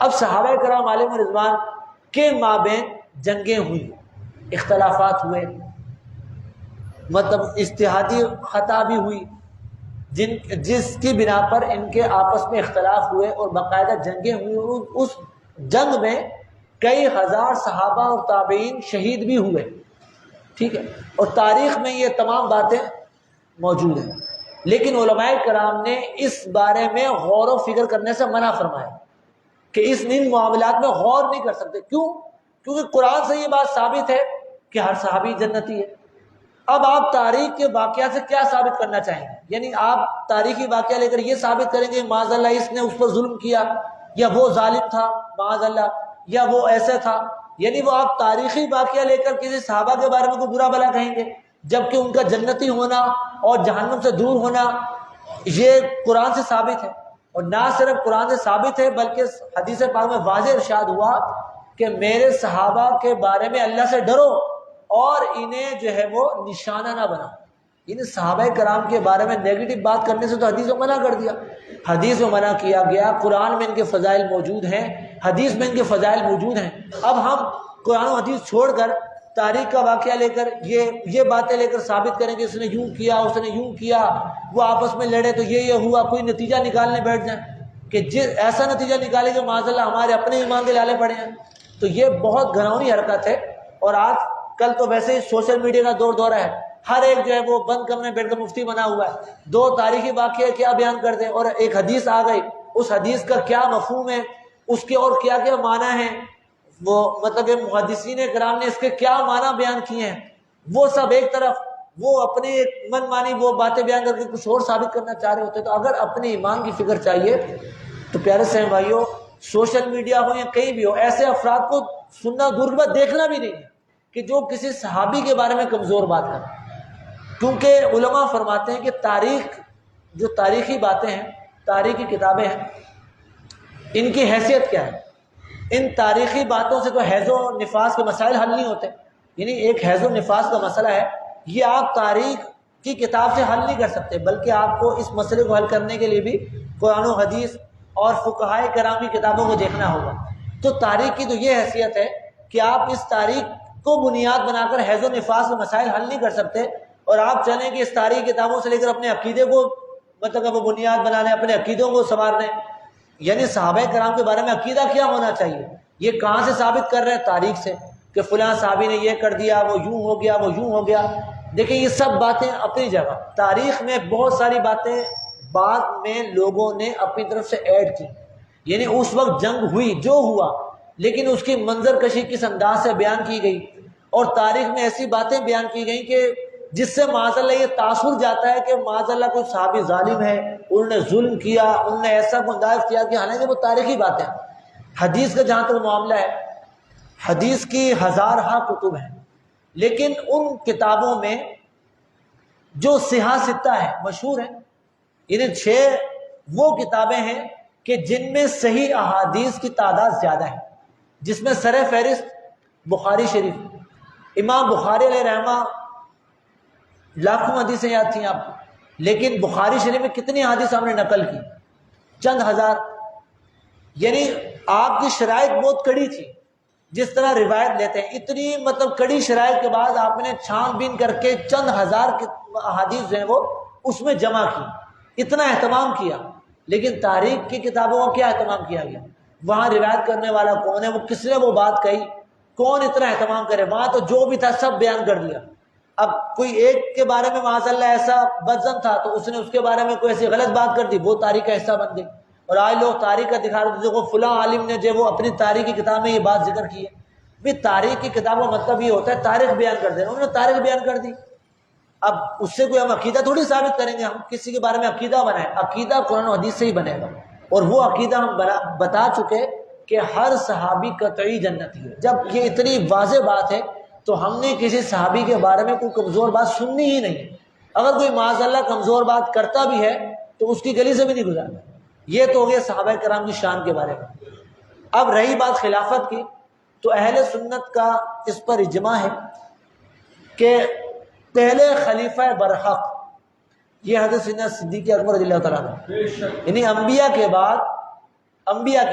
اب صحابہ کرام علیہم رضوان کے مابین جنگیں ہوئی، اختلافات ہوئے، مطلب اجتہادی خطا بھی ہوئی، جس کی بنا پر ان کے آپس میں اختلاف ہوئے اور باقاعدہ جنگیں ہوئی، اور اس جنگ میں کئی ہزار صحابہ اور تابعین شہید بھی ہوئے، ٹھیک ہے، اور تاریخ میں یہ تمام باتیں موجود ہیں، لیکن علماء کرام نے اس بارے میں غور و فکر کرنے سے منع فرمایا کہ ان معاملات میں غور نہیں کر سکتے۔ کیوں؟ کیونکہ قرآن سے یہ بات ثابت ہے کہ ہر صحابی جنتی ہے۔ اب آپ تاریخ کے واقعات سے کیا ثابت کرنا چاہیں گے؟ یعنی آپ تاریخی واقعہ لے کر یہ ثابت کریں گے معاذ اللہ اس نے اس پر ظلم کیا، یا وہ ظالم تھا معاذ اللہ، یا وہ ایسے تھا، یعنی وہ آپ تاریخی واقعہ لے کر کسی صحابہ کے بارے میں کوئی برا بھلا کہیں گے، جبکہ ان کا جنتی ہونا اور جہنم سے دور ہونا یہ قرآن سے ثابت ہے۔ اور نہ صرف قرآن سے ثابت ہے بلکہ حدیث پاک میں واضح ارشاد ہوا کہ میرے صحابہ کے بارے میں اللہ سے ڈرو اور انہیں جو ہے وہ نشانہ نہ بناؤ۔ یعنی صحابہ کرام کے بارے میں نیگیٹو بات کرنے سے تو حدیث میں منع کر دیا، حدیث میں منع کیا گیا، قرآن میں ان کے فضائل موجود ہیں، حدیث میں ان کے فضائل موجود ہیں۔ اب ہم قرآن و حدیث چھوڑ کر تاریخ کا واقعہ لے کر یہ باتیں لے کر ثابت کریں کہ اس نے یوں کیا، اس نے یوں کیا، وہ آپس میں لڑے تو یہ ہوا، کوئی نتیجہ نکالنے بیٹھ جائیں کہ ایسا نتیجہ نکالے کہ معاذ اللہ ہمارے اپنے ایمان کے لالے پڑے ہیں، تو یہ بہت گھناؤنی حرکت ہے۔ اور آج کل تو ویسے ہی سوشل میڈیا کا دورہ ہے، ہر ایک جو ہے وہ بند کمرے میں بیٹھ کر مفتی بنا ہوا ہے، دو تاریخی واقعے کیا بیان کر دیں اور ایک حدیث آ گئی، اس حدیث کا کیا مفہوم ہے، اس کے اور کیا کیا معنی ہیں، وہ مطلب محدثین کرام نے اس کے کیا معنی بیان کیے ہیں، وہ سب ایک طرف، وہ اپنے من مانی وہ باتیں بیان کر کے کچھ اور ثابت کرنا چاہ رہے ہوتے۔ تو اگر اپنے ایمان کی فکر چاہیے تو پیارے سے بھائیوں، سوشل میڈیا ہو یا کہیں بھی ہو، ایسے افراد کو سننا دور کی بات دیکھنا بھی نہیں ہے کہ جو کسی صحابی کے بارے میں کمزور بات کریں، کیونکہ علماء فرماتے ہیں کہ تاریخ، جو تاریخی باتیں ہیں، تاریخی کتابیں ہیں، ان کی حیثیت کیا ہے؟ ان تاریخی باتوں سے تو حیض و نفاس کے مسائل حل نہیں ہوتے، یعنی ایک حیض و نفاس کا مسئلہ ہے، یہ آپ تاریخ کی کتاب سے حل نہیں کر سکتے، بلکہ آپ کو اس مسئلے کو حل کرنے کے لیے بھی قرآن و حدیث اور فقہائے کرام کی کتابوں کو دیکھنا ہوگا۔ تو تاریخ کی تو یہ حیثیت ہے کہ آپ اس تاریخ کو بنیاد بنا کر حیض و نفاس کے مسائل حل نہیں کر سکتے، اور آپ چلیں کہ اس تاریخی کتابوں سے لے کر اپنے عقیدے کو مطلب وہ بنیاد بنا لیں، اپنے عقیدوں کو سنوار لیں۔ یعنی صحابہ کرام کے بارے میں عقیدہ کیا ہونا چاہیے، یہ کہاں سے ثابت کر رہے ہیں؟ تاریخ سے، کہ فلاں صحابی نے یہ کر دیا، وہ یوں ہو گیا، وہ یوں ہو گیا۔ دیکھیں یہ سب باتیں اپنی جگہ، تاریخ میں بہت ساری باتیں بعد میں لوگوں نے اپنی طرف سے ایڈ کی، یعنی اس وقت جنگ ہوئی جو ہوا، لیکن اس کی منظر کشی کس انداز سے بیان کی گئی، اور تاریخ میں ایسی باتیں بیان کی گئیں کہ جس سے معاذ اللہ یہ تاثر جاتا ہے کہ معاذ اللہ کوئی صحابی ظالم ہے، انہوں نے ظلم کیا، انہوں نے ایسا گناہ کیا، کہ حالانکہ وہ تاریخی باتیں ہیں۔ حدیث کا جہاں تک معاملہ ہے، حدیث کی ہزارہا کتب ہیں، لیکن ان کتابوں میں جو صحاح ستہ ہے، مشہور ہیں، انہیں 6 وہ کتابیں ہیں کہ جن میں صحیح احادیث کی تعداد زیادہ ہے، جس میں سر فہرست بخاری شریف۔ امام بخاری علیہ رحمہ لاکھوں حدیثیں یاد تھیں آپ کو، لیکن بخاری شریف میں کتنی حدیث ہم نے نقل کی؟ چند ہزار۔ یعنی آپ کی شرائط بہت کڑی تھی، جس طرح روایت لیتے ہیں، اتنی مطلب کڑی شرائط کے بعد آپ نے چھان بین کر کے چند ہزار احادیث جو ہیں وہ اس میں جمع کی، اتنا اہتمام کیا۔ لیکن تاریخ کی کتابوں کا کیا اہتمام کیا گیا؟ وہاں روایت کرنے والا کون ہے، وہ کس نے وہ بات کہی، کون اتنا اہتمام کرے؟ وہاں تو جو بھی تھا سب بیان کر دیا۔ اب کوئی ایک کے بارے میں معاذ اللہ ایسا بدظن تھا تو اس نے اس کے بارے میں کوئی ایسی غلط بات کر دی، وہ تاریخ کا حصہ بن گئی۔ اور آج لوگ تاریخ کا دکھا رہے تھے، فلاں عالم نے جو وہ اپنی تاریخ کی کتاب میں یہ بات ذکر کی ہے۔ بھی تاریخ کی کتاب کا مطلب یہ ہوتا ہے تاریخ بیان کر دینا، انہوں نے تاریخ بیان کر دی۔ اب اس سے کوئی ہم عقیدہ تھوڑی ثابت کریں گے، ہم کسی کے بارے میں عقیدہ بنائیں، عقیدہ قرآن و حدیث سے ہی بنے گا، اور وہ عقیدہ ہم بتا چکے کہ ہر صحابی قطعی جنتی ہے۔ جب یہ اتنی واضح بات ہے تو ہم نے کسی صحابی کے بارے میں کوئی کمزور بات سننی ہی نہیں. اگر کوئی معاذ اللہ کمزور بات کرتا بھی ہے تو اس کی گلی سے بھی نہیں گزارنا. یہ تو ہو گیا صحابہ کرام کی شان کے بارے میں. اب رہی بات خلافت کی، تو اہل سنت کا اس پر اجماع ہے کہ پہلے خلیفہ برحق یہ حضرت سیدنا صدیق اکبر رضی اللہ تعالیٰ عنہ، یعنی انبیاء کے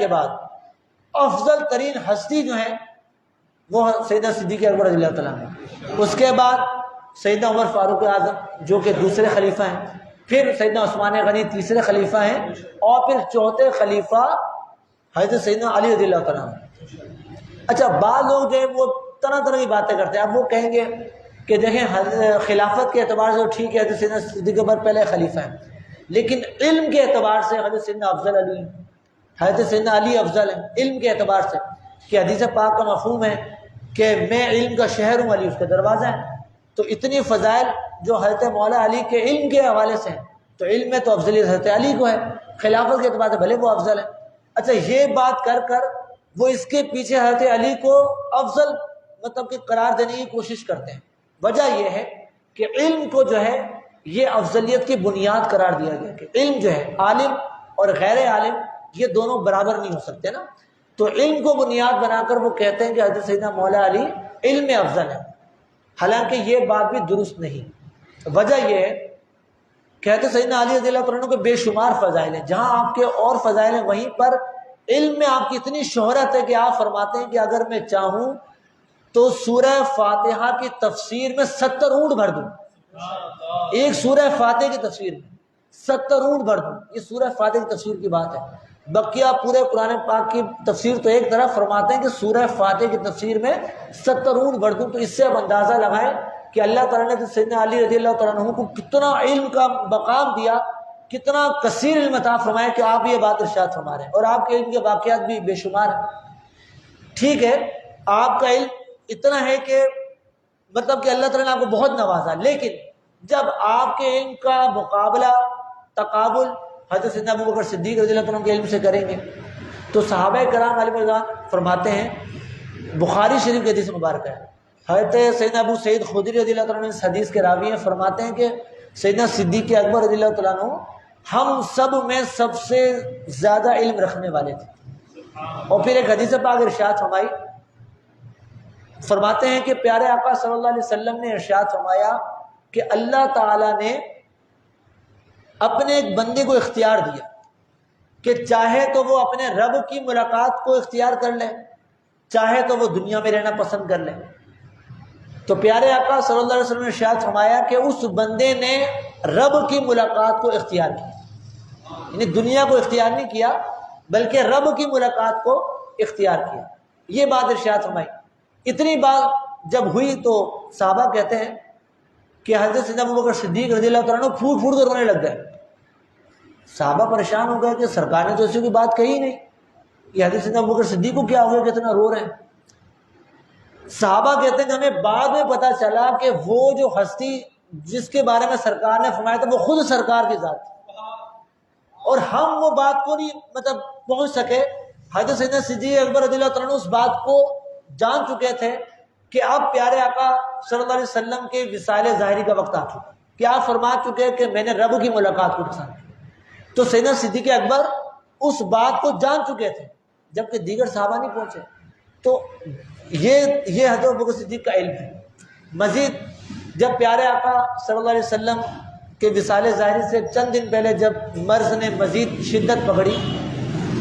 بعد افضل ترین ہستی جو ہے وہ سیدنا صدیق اکبر رضی اللہ تعالیٰ عنہ. اس کے بعد سیدنا عمر فاروق اعظم جو کہ دوسرے خلیفہ ہیں، پھر سیدنا عثمان غنی تیسرے خلیفہ ہیں، اور پھر چوتھے خلیفہ حضرت سیدنا علی رضی اللہ تعالیٰ عنہ. اچھا، بعض لوگ جو ہے وہ طرح طرح کی باتیں کرتے ہیں. اب وہ کہیں گے کہ دیکھیں خلافت کے اعتبار سے ٹھیک ہے حضرت سیدنا صدیق اکبر پہلے خلیفہ ہیں، لیکن علم کے اعتبار سے حضرت سیدنا افضل علی، حضرت سیدنا علی افضل ہیں علم کے اعتبار سے. کہ حدیث پاک کا مفہوم ہے کہ میں علم کا شہر ہوں، علی اس کا دروازہ ہے. تو اتنی فضائل جو حضرت مولا علی کے علم کے حوالے سے ہیں، تو علم میں تو افضلیت حضرت علی کو ہے، خلافت کے اعتبار سے بھلے وہ افضل ہے. اچھا، یہ بات کر کر وہ اس کے پیچھے حضرت علی کو افضل مطلب کہ قرار دینے کی کوشش کرتے ہیں. وجہ یہ ہے کہ علم کو جو ہے یہ افضلیت کی بنیاد قرار دیا گیا کہ علم جو ہے عالم اور غیر عالم یہ دونوں برابر نہیں ہو سکتے نا. تو علم کو بنیاد بنا کر وہ کہتے ہیں کہ حضرت سیدنا مولا علی علم میں افضل ہے، حالانکہ یہ بات بھی درست نہیں. وجہ یہ ہے کہ حضرت سیدنا علی رضی اللہ عنہ کے بے شمار فضائل ہیں. جہاں آپ کے اور فضائل ہیں وہیں پر علم میں آپ کی اتنی شہرت ہے کہ آپ فرماتے ہیں کہ اگر میں چاہوں تو سورہ فاتحہ کی تفسیر میں 70 اونٹ بھر دوں. ایک سورہ فاتحہ کی تفسیر میں 70 اونٹ بھر دوں. یہ سورہ فاتحہ کی تفسیر کی بات ہے. بقیہ پورے قرآن پاک کی تفسیر تو ایک طرف، فرماتے ہیں کہ سورہ فاتحہ کی تفسیر میں 70 اونٹ بھر دوں. تو اس سے اب اندازہ لگائیں کہ اللہ تعالیٰ نے سیدنا علی رضی اللہ تعالیٰ عنہ کو کتنا علم کا مقام دیا، کتنا کثیر علم عطا فرمایا کہ آپ یہ بات ارشاد فرما رہے ہیں. اور آپ کے علم کے واقعات بھی بے شمار ہیں. ٹھیک ہے، آپ کا علم اتنا ہے کہ مطلب کہ اللہ تعالیٰ نے آپ کو بہت نوازا، لیکن جب آپ کے علم کا مقابلہ تقابل حضرت سیدنا ابو بکر صدیق رضی اللہ عنہ کے علم سے کریں گے تو صحابہ کرام علیہ رضوان فرماتے ہیں، بخاری شریف کی حدیث مبارکہ ہے، حضرت سیدنا ابو سعید خدری رضی اللہ عنہ اس حدیث کے راوی ہیں، فرماتے ہیں کہ سیدنا صدیق اکبر رضی اللہ تعالیٰ عنہ ہم سب میں سب سے زیادہ علم رکھنے والے تھے. اور پھر ایک حدیث پاک ارشاد فرمائی، فرماتے ہیں کہ پیارے آقا صلی اللہ علیہ وسلم نے ارشاد فرمایا کہ اللہ تعالیٰ نے اپنے ایک بندے کو اختیار دیا کہ چاہے تو وہ اپنے رب کی ملاقات کو اختیار کر لے، چاہے تو وہ دنیا میں رہنا پسند کر لے. تو پیارے آقا صلی اللہ علیہ وسلم نے ارشاد فرمایا کہ اس بندے نے رب کی ملاقات کو اختیار کیا، یعنی دنیا کو اختیار نہیں کیا بلکہ رب کی ملاقات کو اختیار کیا. یہ بات ارشاد فرمائی. اتنی بات جب ہوئی تو صحابہ کہتے ہیں کہ حضرت سیدنا ابو بکر صدیق رضی اللہ تعالیٰ عنہ پھوٹ پھوٹ کر رونے لگ گئے. صحابہ پریشان ہو گئے کہ سرکار نے تو ایسی کوئی بات کہی نہیں، یہ حضرت سیدنا ابو بکر صدیق کو کیا ہو گیا کہ اتنا رو رہے ہیں. صحابہ کہتے ہیں کہ ہمیں بعد میں پتہ چلا کہ وہ جو ہستی جس کے بارے میں سرکار نے فرمایا تھا وہ خود سرکار کی ذات تھی، اور ہم وہ بات کو نہیں مطلب پہنچ سکے. حضرت سیدنا صدیق اکبر رضی اللہ تعالیٰ عنہ اس بات کو جان چکے تھے کہ اب پیارے آقا صلی اللہ علیہ وسلم کے وصال ظاہری کا وقت آ چکا، کہ آپ فرما چکے کہ میں نے رب کی ملاقات کو پسند کی. تو سیدنا صدیق اکبر اس بات کو جان چکے تھے جبکہ دیگر صحابہ نہیں پہنچے. تو یہ حضرت ابوبکر صدیق کا علم ہے. مزید جب پیارے آقا صلی اللہ علیہ وسلم کے وصال ظاہری سے چند دن پہلے جب مرض نے مزید شدت پکڑی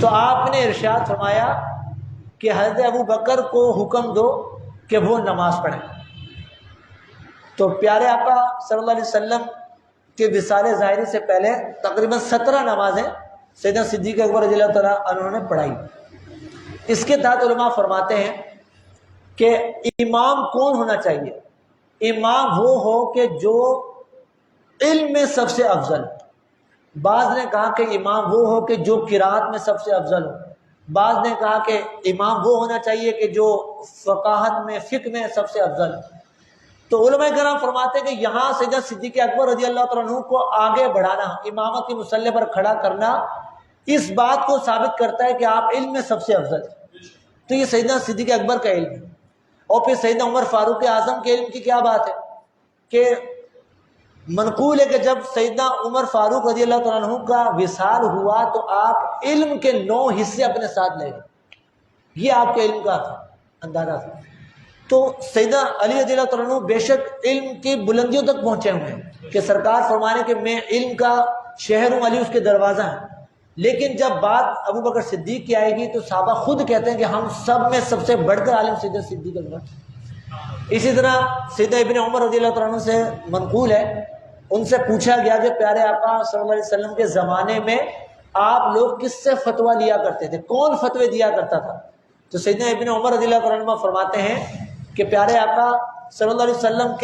تو آپ نے ارشاد فرمایا کہ حضرت ابو بکر کو حکم دو کہ وہ نماز پڑھیں. تو پیارے آقا صلی اللہ علیہ وسلم کے وصال ظاہری سے پہلے تقریباً 17 نمازیں سیدنا صدیق اکبر رضی اللہ تعالیٰ عنہ نے پڑھائی. اس کے تحت علماء فرماتے ہیں کہ امام کون ہونا چاہیے؟ امام وہ ہو کہ جو علم میں سب سے افضل. بعض نے کہا کہ امام وہ ہو کہ جو قرات میں سب سے افضل ہو. بعض نے کہا کہ امام وہ ہونا چاہیے کہ جو فقاہت میں فقہ میں سب سے افضل. تو علماء کرام فرماتے ہیں کہ یہاں سیدنا صدیق اکبر رضی اللہ تعالیٰ عنہ کو آگے بڑھانا، امامت کی مصلی پر کھڑا کرنا اس بات کو ثابت کرتا ہے کہ آپ علم میں سب سے افضل ہیں. تو یہ سیدنا صدیق اکبر کا علم ہے. اور پھر سیدنا عمر فاروق اعظم کے علم کی کیا بات ہے کہ منقول ہے کہ جب سیدنا عمر فاروق رضی اللہ تعالیٰ عنہ کا وصال ہوا تو آپ علم کے 9 حصے اپنے ساتھ لے گئے. یہ آپ کے علم کا اندازہ تھا. تو سیدنا علی رضی اللہ تعالیٰ عنہ بے شک علم کی بلندیوں تک پہنچے ہوئے ہیں کہ سرکار فرمانے کہ میں علم کا شہر ہوں، علی اس کے دروازہ ہیں. لیکن جب بات ابو بکر صدیق کی آئے گی تو صحابہ خود کہتے ہیں کہ ہم سب میں سب سے بڑھ کر عالم سیدنا صدیق اکبر. اسی طرح سیدنا ابن عمر رضی اللہ تعالیٰ عنہ سے منقول ہے، ان سے پوچھا گیا کہ پیارے آقا صلی اللہ علیہ وسلم کے زمانے میں آپ لوگ کس سے فتویٰ لیا کرتے تھے، کون فتوے دیا کرتا تھا؟ تو سیدنا ابن عمر رضی اللہ تعالیٰ عنہ فرماتے ہیں کہ پیارے آقا صلی اللہ علیہ وسلم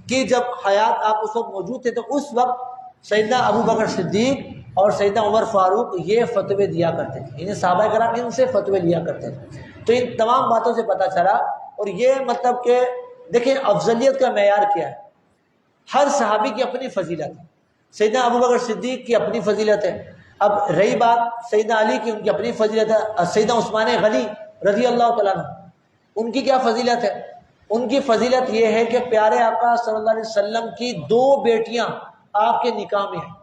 کی جب حیات آپ اس وقت موجود تھے تو اس وقت سیدنا ابو بکر صدیق اور سیدنا عمر فاروق یہ فتوے دیا کرتے تھے، انہیں صحابہ کرام ان سے فتوے لیا کرتے تھے. تو ان تمام باتوں سے پتہ چلا. اور یہ مطلب کہ دیکھیں افضلیت کا معیار کیا ہے. ہر صحابی کی اپنی فضیلت ہے. سیدنا ابو بکر صدیق کی اپنی فضیلت ہے. اب رہی بات سیدنا علی کی، ان کی اپنی فضیلت ہے. سیدنا عثمان غنی رضی اللہ تعالیٰ عنہ، ان کی کیا فضیلت ہے؟ ان کی فضیلت یہ ہے کہ پیارے آقا صلی اللہ علیہ وسلم کی 2 بیٹیاں آپ کے نکاح میں ہیں.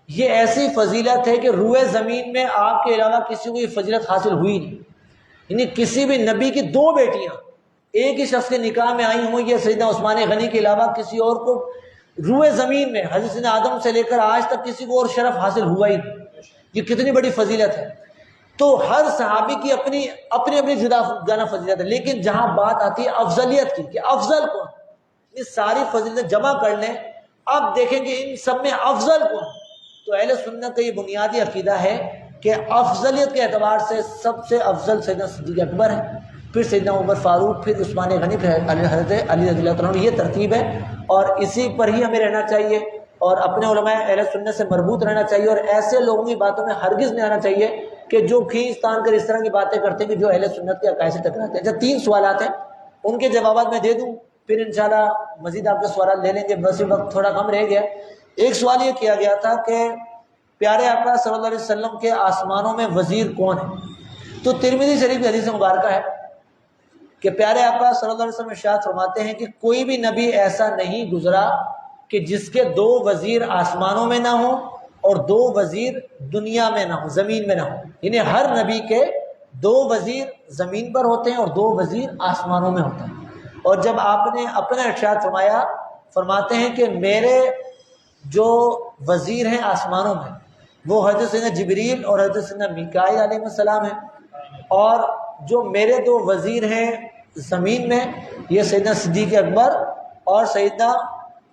یہ ایسی فضیلت ہے کہ روئے زمین میں آپ کے علاوہ کسی کو یہ فضیلت حاصل ہوئی نہیں. یعنی کسی بھی نبی کی 2 بیٹیاں ایک ہی شخص کے نکاح میں آئی ہوں، یہ سیدنا عثمان غنی کے علاوہ کسی اور کو روئے زمین میں حضرت سیدنا آدم سے لے کر آج تک کسی کو اور شرف حاصل ہوا ہی نہیں. یہ کتنی بڑی فضیلت ہے. تو ہر صحابی کی اپنی اپنی جدا جانا فضیلت ہے. لیکن جہاں بات آتی ہے افضلیت کی کہ افضل کون، یہ ساری فضیلتیں جمع کر لیں، اب دیکھیں گے ان سب میں افضل کون. تو اہل سنت کا یہ بنیادی عقیدہ ہے کہ افضلیت کے اعتبار سے سب سے افضل سیدنا صدیق اکبر ہے، پھر سیدنا عمر فاروق، پھر عثمان غنی، پھر حضرت علی رضی اللہ عنہ. یہ ترتیب ہے اور اسی پر ہی ہمیں رہنا چاہیے اور اپنے علماء اہل سنت سے مربوط رہنا چاہیے. اور ایسے لوگوں کی باتوں میں ہرگز نہیں آنا چاہیے کہ جو کھینچ تان کر اس طرح کی باتیں کرتے ہیں کہ جو اہل سنت کے عقائد سے ٹکراتے ہیں. جب 3 سوالات ہیں ان کے جوابات میں دے دوں، پھر انشاءاللہ مزید آپ کے سوالات لے لیں گے. بس وقت تھوڑا کم رہ گیا. ایک سوال یہ کیا گیا تھا کہ پیارے آقا صلی اللہ علیہ وسلم کے آسمانوں میں وزیر کون ہے؟ تو ترمذی شریف کی حدیث مبارکہ ہے کہ پیارے آقا صلی اللہ علیہ وسلم ارشاد فرماتے ہیں کہ کوئی بھی نبی ایسا نہیں گزرا کہ جس کے 2 وزیر آسمانوں میں نہ ہوں اور 2 وزیر دنیا میں نہ ہوں، زمین میں نہ ہوں. یعنی ہر نبی کے 2 وزیر زمین پر ہوتے ہیں اور 2 وزیر آسمانوں میں ہوتے ہیں. اور جب آپ نے اپنا ارشاد فرمایا، فرماتے ہیں کہ میرے جو وزیر ہیں آسمانوں میں وہ حضرت سیدنا جبریل اور حضرت سیدنا میکائیل علیہ السلام ہیں، اور جو میرے 2 وزیر ہیں زمین میں یہ سیدنا صدیق اکبر اور سیدنا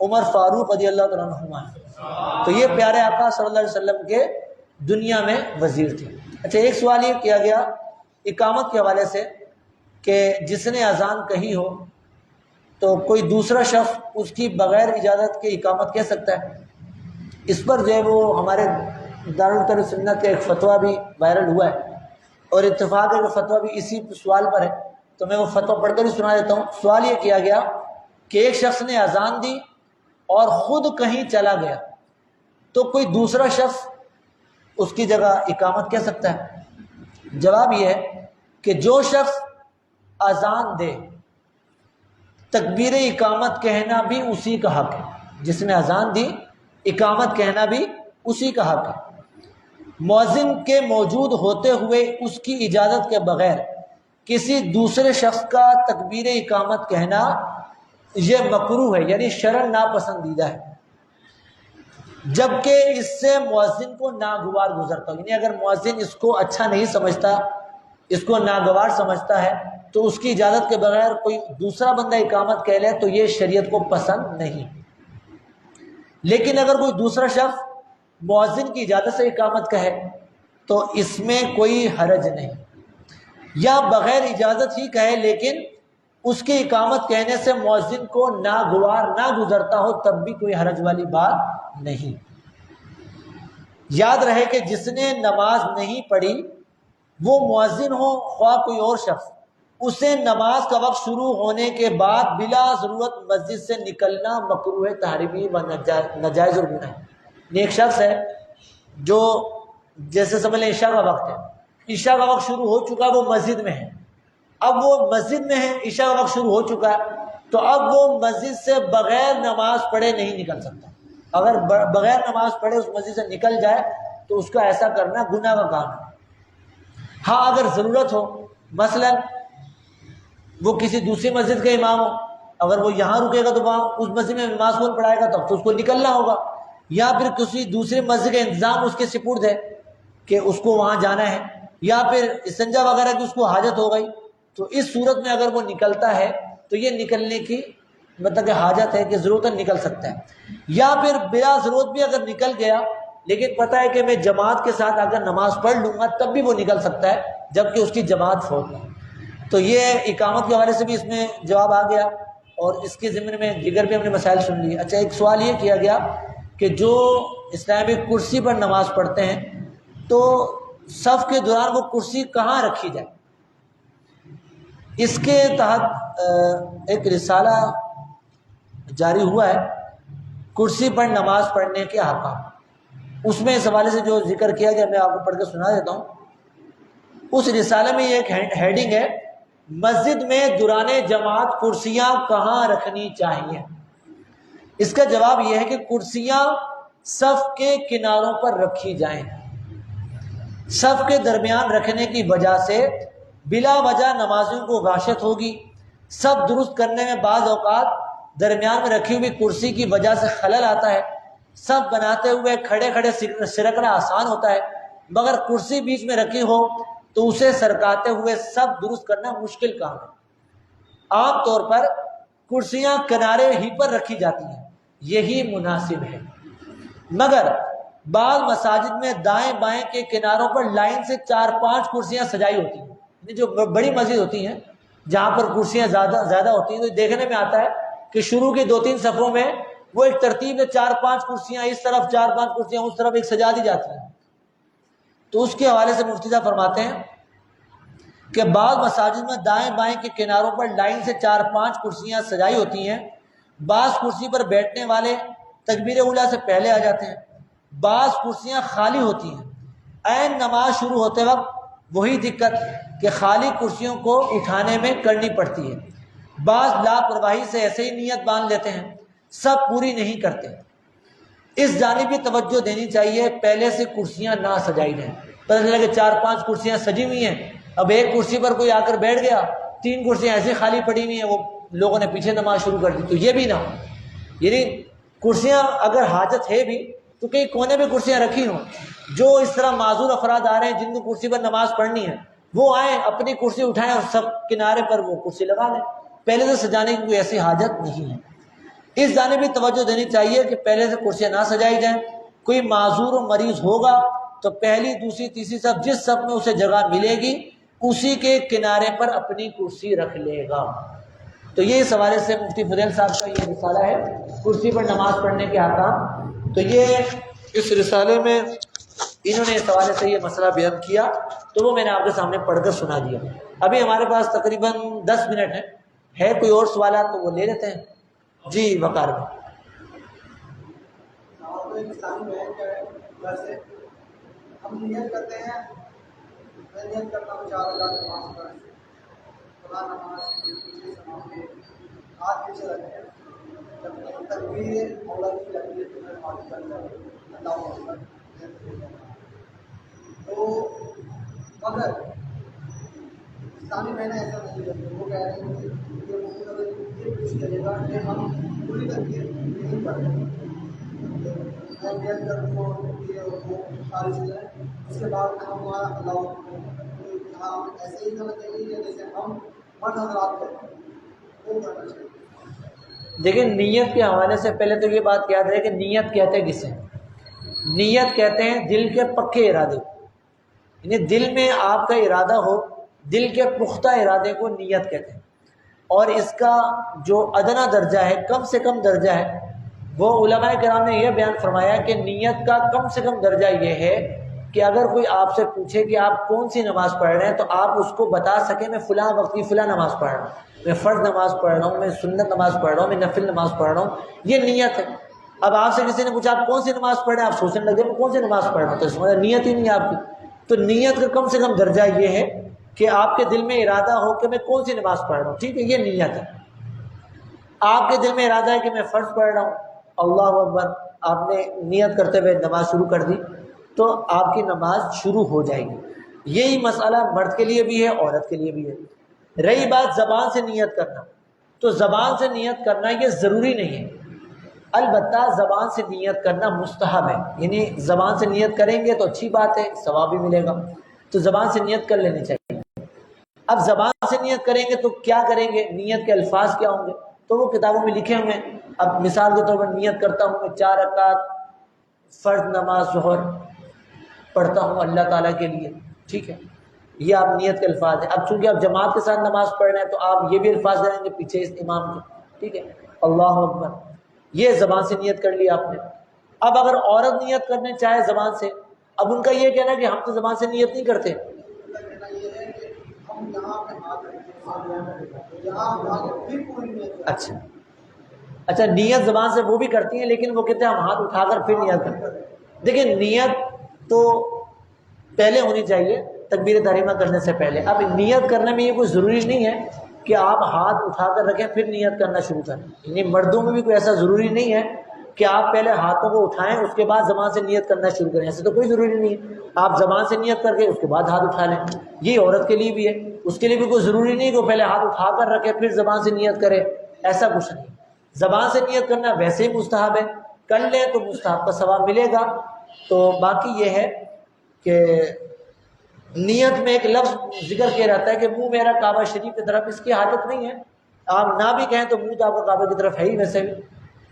عمر فاروق رضی اللہ تعالیٰ عنہما ہیں. تو یہ پیارے آقا صلی اللہ علیہ وسلم کے دنیا میں وزیر تھے. اچھا، ایک سوال یہ کیا گیا اقامت کے حوالے سے کہ جس نے اذان کہی ہو تو کوئی دوسرا شخص اس کی بغیر اجازت کے اقامت کہہ سکتا ہے؟ اس پر جو ہے وہ ہمارے دارالحکومت سنت کا ایک فتویٰ بھی وائرل ہوا ہے اور اتفاق ہے کہ فتویٰ بھی اسی سوال پر ہے. تو میں وہ فتویٰ پڑھ کر ہی سنا دیتا ہوں. سوال یہ کیا گیا کہ ایک شخص نے اذان دی اور خود کہیں چلا گیا تو کوئی دوسرا شخص اس کی جگہ اقامت کہہ سکتا ہے؟ جواب یہ ہے کہ جو شخص اذان دے تکبیر اقامت کہنا بھی اسی کا حق ہے. جس نے اذان دی اقامت کہنا بھی اسی کا حق ہے. مؤذن کے موجود ہوتے ہوئے اس کی اجازت کے بغیر کسی دوسرے شخص کا تکبیر اقامت کہنا یہ مکروہ ہے، یعنی شرعاً ناپسندیدہ ہے، جبکہ اس سے مؤذن کو ناگوار گزرتا ہو. یعنی اگر مؤذن اس کو اچھا نہیں سمجھتا، اس کو ناگوار سمجھتا ہے تو اس کی اجازت کے بغیر کوئی دوسرا بندہ اقامت کہہ لے تو یہ شریعت کو پسند نہیں. لیکن اگر کوئی دوسرا شخص مؤذن کی اجازت سے اقامت کہے تو اس میں کوئی حرج نہیں، یا بغیر اجازت ہی کہے لیکن اس کی اقامت کہنے سے مؤذن کو ناگوار نہ گزرتا ہو تب بھی کوئی حرج والی بات نہیں. یاد رہے کہ جس نے نماز نہیں پڑھی وہ مؤذن ہو خواہ کوئی اور شخص، اسے نماز کا وقت شروع ہونے کے بعد بلا ضرورت مسجد سے نکلنا مکروہ تحریمی و ناجائز اور گناہ ہے. ایک شخص ہے جو جیسے سمجھ لیں عشاء کا وقت ہے، عشاء کا وقت شروع ہو چکا، وہ مسجد میں ہے، اب وہ مسجد میں ہے، عشاء کا وقت شروع ہو چکا ہے، تو اب وہ مسجد سے بغیر نماز پڑھے نہیں نکل سکتا۔ اگر بغیر نماز پڑھے اس مسجد سے نکل جائے تو اس کا ایسا کرنا گناہ کا کام ہے۔ ہاں اگر ضرورت ہو، مثلا وہ کسی دوسری مسجد کا امام ہو، اگر وہ یہاں رکے گا تو وہاں اس مسجد میں نماز کون پڑھائے گا، تب تو اس کو نکلنا ہوگا، یا پھر کسی دوسری مسجد کا انتظام اس کے سپرد ہے کہ اس کو وہاں جانا ہے، یا پھر استنجا وغیرہ کی اس کو حاجت ہو گئی، تو اس صورت میں اگر وہ نکلتا ہے تو یہ نکلنے کی مطلب کہ حاجت ہے کہ ضرورت نکل سکتا ہے۔ یا پھر بلا ضرورت بھی اگر نکل گیا لیکن پتہ ہے کہ میں جماعت کے ساتھ اگر نماز پڑھ لوں گا تب بھی وہ نکل سکتا ہے جبکہ اس کی جماعت فوت ہے۔ تو یہ اقامت کے حوالے سے بھی اس میں جواب آ گیا، اور اس کے ضمن میں دیگر بھی ہم نے مسائل سن لیے۔ اچھا، ایک سوال یہ کیا گیا کہ جو اسلامی کرسی پر نماز پڑھتے ہیں تو صف کے دوران وہ کرسی کہاں رکھی جائے؟ اس کے تحت ایک رسالہ جاری ہوا ہے، کرسی پر نماز پڑھنے کے احکام۔ اس میں اس حوالے سے جو ذکر کیا گیا میں آپ کو پڑھ کے سنا دیتا ہوں۔ اس رسالے میں یہ ایک ہیڈنگ ہے، مسجد میں دوران جماعت کرسیاں کہاں رکھنی چاہیے؟ اس کا جواب یہ ہے کہ کرسیاں صف کے کناروں پر رکھی جائیں۔ صف کے درمیان رکھنے کی وجہ سے بلا وجہ نمازیوں کو غاشت ہوگی۔ صف درست کرنے میں بعض اوقات درمیان میں رکھی ہوئی کرسی کی وجہ سے خلل آتا ہے۔ صف بناتے ہوئے کھڑے کھڑے سرکنا آسان ہوتا ہے، مگر کرسی بیچ میں رکھی ہو تو اسے سرکاتے ہوئے صف درست کرنا مشکل کام ہے۔ عام طور پر کرسیاں کنارے ہی پر رکھی جاتی ہیں، یہی مناسب ہے، مگر بعض مساجد میں دائیں بائیں کے کناروں پر لائن سے 4-5 کرسیاں سجائی ہوتی ہیں۔ یعنی جو بڑی مسجد ہوتی ہیں جہاں پر کرسیاں زیادہ ہوتی ہیں تو دیکھنے میں آتا ہے کہ شروع کے 2-3 صفوں میں وہ ایک ترتیب میں 4-5 کرسیاں اس طرف، 4-5 کرسیاں اس طرف ایک سجا دی جاتی ہیں۔ تو اس کے حوالے سے مفتی صاحب فرماتے ہیں کہ بعض مساجد میں دائیں بائیں کے کناروں پر لائن سے 4-5 کرسیاں سجائی ہوتی ہیں۔ بعض کرسی پر بیٹھنے والے تکبیر اولیٰ سے پہلے آ جاتے ہیں، بعض کرسیاں خالی ہوتی ہیں۔ عین نماز شروع ہوتے وقت وہی دقت کہ خالی کرسیوں کو اٹھانے میں کرنی پڑتی ہے۔ بعض لاپرواہی سے ایسے ہی نیت باندھ لیتے ہیں، سب پوری نہیں کرتے۔ اس جانب بھی توجہ دینی چاہیے، پہلے سے کرسیاں نہ سجائی جائیں۔ پتہ چلا کہ 4-5 کرسیاں سجی ہوئی ہیں، اب ایک کرسی پر کوئی آ کر بیٹھ گیا، 3 کرسیاں ایسے خالی پڑی ہوئی ہیں، وہ لوگوں نے پیچھے نماز شروع کر دی، تو یہ بھی نہ ہو۔ یعنی کرسیاں اگر حاجت ہے بھی تو کئی کونے میں کرسیاں رکھی ہوں، جو اس طرح معذور افراد آ رہے ہیں جن کو کرسی پر نماز پڑھنی ہے وہ آئیں، اپنی کرسی اٹھائیں اور سب کنارے پر وہ کرسی لگا لیں، پہلے سے سجانے کی کوئی ایسی حاجت نہیں ہے۔ اس جانب بھی توجہ دینی چاہیے کہ پہلے سے کرسیاں نہ سجائی جائیں۔ کوئی معذور و مریض ہوگا تو پہلی دوسری تیسری صف جس صف میں اسے جگہ ملے گی اسی کے کنارے پر اپنی کرسی رکھ لے گا۔ تو یہ اس حوالے سے مفتی فضیل صاحب کا یہ رسالہ ہے، کرسی پر نماز پڑھنے کے احکام۔ تو یہ اس رسالے میں انہوں نے اس حوالے سے یہ مسئلہ بیان کیا، تو وہ میں نے آپ کے سامنے پڑھ کر سنا دیا۔ ابھی ہمارے پاس تقریباً 10 منٹ ہے کوئی اور سوالات تو وہ لے لیتے ہیں۔ جی وقار میں ہم نیت کرتے ہیں، میں نیت کرتا ہوں 4 رکعت نماز پڑھیں، خدا نماز کے ہاتھ پیچھے رکھتے ہیں، جب تکبیر اولیٰ کی لگتی ہے تو میں معافی کرتا ہوں، اللہ اکبر، تو مگر اسلامی میں نے ایسا نہیں کرتے، وہ کہہ رہے ہیں کہ مفتی اگر یہ پوچھ کرے گا کہ ہم پوری تکبیر نہیں پڑھتے، میں نیت کرتا ہوں یہ وہ ساری چیزیں، اس کے بعد ہم ہمارا اللہ یہاں ایسے ہی کرنا چاہیے کہ جیسے ہم مرد حضرات کرتے ہیں وہ کرنا چاہیے۔ دیکھیں، نیت کے حوالے سے پہلے تو یہ بات یاد رہے کہ نیت کہتے ہیں کسے؟ نیت کہتے ہیں دل کے پکے ارادے کو، یعنی دل میں آپ کا ارادہ ہو، دل کے پختہ ارادے کو نیت کہتے ہیں۔ اور اس کا جو ادنا درجہ ہے، کم سے کم درجہ ہے، وہ علماء کرام نے یہ بیان فرمایا کہ نیت کا کم سے کم درجہ یہ ہے کہ اگر کوئی آپ سے پوچھے کہ آپ کون سی نماز پڑھ رہے ہیں تو آپ اس کو بتا سکیں میں فلاں وقت کی فلاں نماز پڑھ رہا ہوں، میں فرض نماز پڑھ رہا ہوں، میں سنت نماز پڑھ رہا ہوں، میں نفل نماز پڑھ رہا ہوں، یہ نیت ہے۔ اب آپ سے کسی نے پوچھا آپ کون سی نماز پڑھ رہے ہیں، آپ سوچنے لگے میں کون سی نماز پڑھ رہا ہوں، تو اس میں نیت ہی نہیں ہے آپ کی۔ تو نیت کا کم سے کم درجہ یہ ہے کہ آپ کے دل میں ارادہ ہو کہ میں کون سی نماز پڑھ رہا ہوں، ٹھیک ہے، یہ نیت ہے۔ آپ کے دل میں ارادہ ہے کہ میں فرض پڑھ رہا ہوں، اللہ اکبر، آپ نے نیت کرتے ہوئے نماز شروع کر دی تو آپ کی نماز شروع ہو جائے گی۔ یہی مسئلہ مرد کے لیے بھی ہے، عورت کے لیے بھی ہے۔ رہی بات زبان سے نیت کرنا، تو زبان سے نیت کرنا یہ ضروری نہیں ہے، البتہ زبان سے نیت کرنا مستحب ہے، یعنی زبان سے نیت کریں گے تو اچھی بات ہے، ثواب بھی ملے گا، تو زبان سے نیت کر لینی چاہیے۔ اب زبان سے نیت کریں گے تو کیا کریں گے، نیت کے الفاظ کیا ہوں گے، تو وہ کتابوں میں لکھے ہوئے ہیں۔ اب مثال کے طور پر نیت کرتا ہوں میں 4 رکعت فرض نماز ظہر پڑھتا ہوں اللہ تعالیٰ کے لیے، ٹھیک ہے، یہ آپ نیت کے الفاظ ہیں۔ اب چونکہ آپ جماعت کے ساتھ نماز پڑھ رہے ہیں تو آپ یہ بھی الفاظ کریں گے پیچھے اس امام کے، ٹھیک ہے، اللہ اکبر، یہ زبان سے نیت کر لی آپ نے۔ اب اگر عورت نیت کرنے چاہے زبان سے، اب ان کا یہ کہنا ہے کہ ہم تو زبان سے نیت نہیں کرتے۔ اچھا اچھا، نیت زبان سے وہ بھی کرتی ہیں، لیکن وہ کہتے ہیں ہم ہاتھ اٹھا کر پھر نیت کرتے ہیں۔ دیکھیں نیت تو پہلے ہونی چاہیے تکبیر تحریمہ کرنے سے پہلے۔ اب نیت کرنے میں یہ کوئی ضروری نہیں ہے کہ آپ ہاتھ اٹھا کر رکھیں پھر نیت کرنا شروع کریں، یعنی مردوں میں بھی کوئی ایسا ضروری نہیں ہے کہ آپ پہلے ہاتھوں کو اٹھائیں اس کے بعد زبان سے نیت کرنا شروع کریں، ایسا تو کوئی ضروری نہیں ہے۔ آپ زبان سے نیت کر کے اس کے بعد ہاتھ اٹھا لیں، یہ عورت کے لیے بھی ہے، اس کے لیے بھی کوئی ضروری نہیں کہ وہ پہلے ہاتھ اٹھا کر رکھے پھر زبان سے نیت کرے، ایسا کچھ نہیں۔ زبان سے نیت کرنا ویسے ہی مستحب ہے، کر لیں تو مستحب کا ثواب ملے گا۔ تو باقی یہ ہے کہ نیت میں ایک لفظ ذکر کیا جاتا ہے کہ منہ میرا کعبہ شریف کی طرف، اس کی حاجت نہیں ہے، آپ نہ بھی کہیں تو منہ تو آپ کا کعبہ کی طرف ہے ہی ویسے بھی۔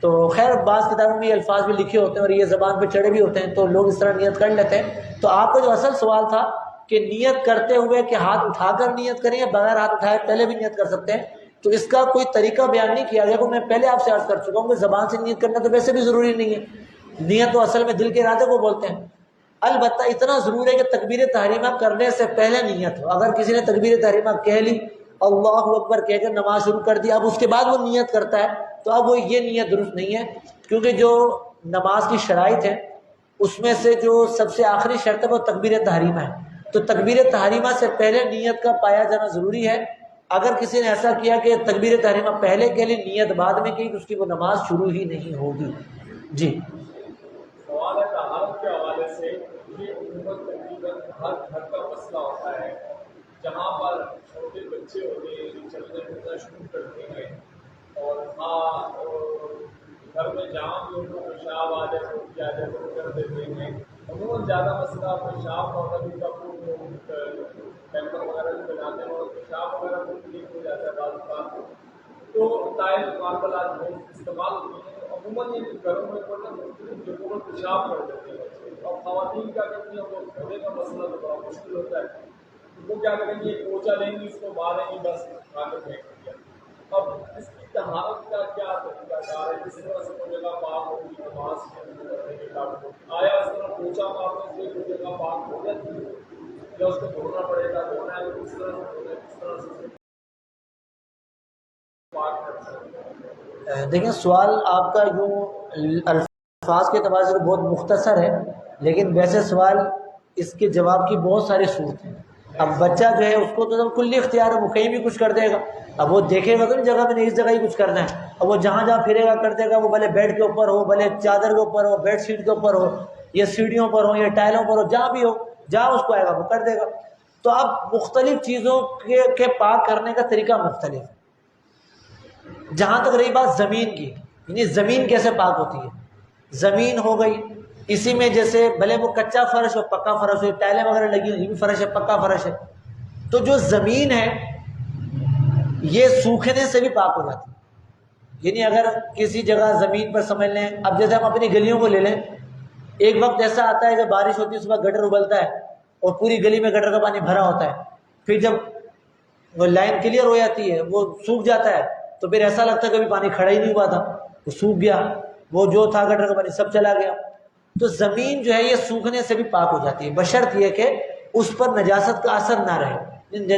تو خیر بعض کتابوں میں یہ الفاظ بھی لکھے ہوتے ہیں اور یہ زبان پہ چڑھے بھی ہوتے ہیں تو لوگ اس طرح نیت کر لیتے ہیں۔ تو آپ کا جو اصل سوال تھا کہ نیت کرتے ہوئے کہ ہاتھ اٹھا کر نیت کریں یا بغیر ہاتھ اٹھائے پہلے بھی نیت کر سکتے ہیں، تو اس کا کوئی طریقہ بیان نہیں کیا گیا۔ کو میں پہلے آپ سے عرض کر چکا ہوں کہ زبان سے نیت کرنا تو ویسے بھی ضروری نہیں ہے، نیت تو اصل میں دل کے ارادے کو بولتے ہیں۔ البتہ اتنا ضرور ہے کہ تکبیر تحریمہ کرنے سے پہلے نیت ہو۔ اگر کسی نے تکبیر تحریمہ کہہ لی، اللہ اکبر کہہ کر نماز شروع کر دی، اب اس کے بعد وہ نیت کرتا ہے تو اب وہ یہ نیت درست نہیں ہے، کیونکہ جو نماز کی شرائط ہے اس میں سے جو سب سے آخری شرط ہے وہ تکبیر تحریمہ ہے، تو تکبیر تحریمہ سے پہلے نیت کا پایا جانا ضروری ہے۔ اگر کسی نے ایسا کیا کہ تکبیر تحریمہ پہلے کے لیے نیت بعد میں کی تو اس کی وہ نماز شروع ہی نہیں ہوگی۔ جی سوال ہے طہارت کے حوالے سے، یہ عموماً تقریباً ہر گھر کا مسئلہ ہوتا ہے جہاں پر چھوٹے بچے ہوتے ہیں جو چلنے پھرنا شروع کرتے ہیں، اور گھر میں جہاں بھی ان کو پیشاب آ جائے تو کیا جائے تو کر دیتے ہیں۔ عموماً زیادہ مسئلہ پیشاب اور نبی کا پیمپر وغیرہ جو بناتے ہیں اور پیشاب وغیرہ کو ٹھیک ہو جاتا ہے بعض اوقات، تو ٹائل ماربلات بہت استعمال ہوتی ہیں۔ عموماً یہ گھروں میں مختلف جگہوں پر پیشاب کر دیتے ہیں، اور خواتین کیا کرتی ہیں وہ دھونے کا مسئلہ تو بڑا مشکل ہوتا ہے، وہ کیا کریں گے پوچھا لیں گی، اس کو ماریں گی، بس کھا کر پھینک دیا۔ اب اس کی طہارت کا کیا طریقہ کار ہے؟ جس طرح سے کوئی جگہ پاک ہوگی نماز کرنے کے قابل، آیا اس طرح پوچھا مارنے سے کوئی جگہ پاک ہو جاتی ہے یا اس کو دھونا پڑے گا؟ دھونا ہے تو کس طرح سے دھونا ہے، کس طرح سے پاک کر سکتے ہیں؟ دیکھیں سوال آپ کا یوں الفاظ کے اعتبار سے بہت مختصر ہے، لیکن ویسے سوال اس کے جواب کی بہت ساری صورت ہیں۔ اب بچہ جو ہے اس کو تو کلی اختیار ہے، وہ کہیں بھی کچھ کر دے گا، اب وہ دیکھے گا تو نہیں جگہ میں نہیں اس جگہ ہی کچھ کرنا ہے، اب وہ جہاں جہاں پھرے گا کر دے گا، وہ بھلے بیڈ کے اوپر ہو، بھلے چادر کے اوپر ہو، بیڈ شیٹ کے اوپر ہو، یا سیڑھیوں پر ہو، یا ٹائلوں پر ہو، جہاں بھی ہو، جہاں اس کو آئے گا وہ کر دے گا۔ تو اب مختلف چیزوں کے پاک کرنے کا طریقہ مختلف ہے۔ جہاں تک رہی بات زمین کی، یعنی زمین کیسے پاک ہوتی ہے، زمین ہو گئی اسی میں جیسے بھلے وہ کچا فرش ہو پکا فرش ہو، ٹائلیں وغیرہ لگی ہوئی، یہ بھی فرش ہے پکا فرش ہے، تو جو زمین ہے یہ سوکھنے سے بھی پاک ہو جاتی ہے۔ یعنی اگر کسی جگہ زمین پر سمجھ لیں، اب جیسے ہم اپنی گلیوں کو لے لیں، ایک وقت ایسا آتا ہے کہ بارش ہوتی ہے اس وقت گٹر ابلتا ہے اور پوری گلی میں گٹر کا پانی بھرا ہوتا ہے، پھر جب وہ لائن کلیئر ہو جاتی ہے وہ سوکھ جاتا ہے تو پھر ایسا لگتا ہے کبھی پانی کھڑا ہی نہیں ہوا تھا، وہ سوکھ گیا، وہ جو تھا گٹر کا پانی سب چلا گیا۔ تو زمین جو ہے یہ سوکھنے سے بھی پاک ہو جاتی ہے، بشرط یہ کہ اس پر نجاست کا اثر نہ رہے۔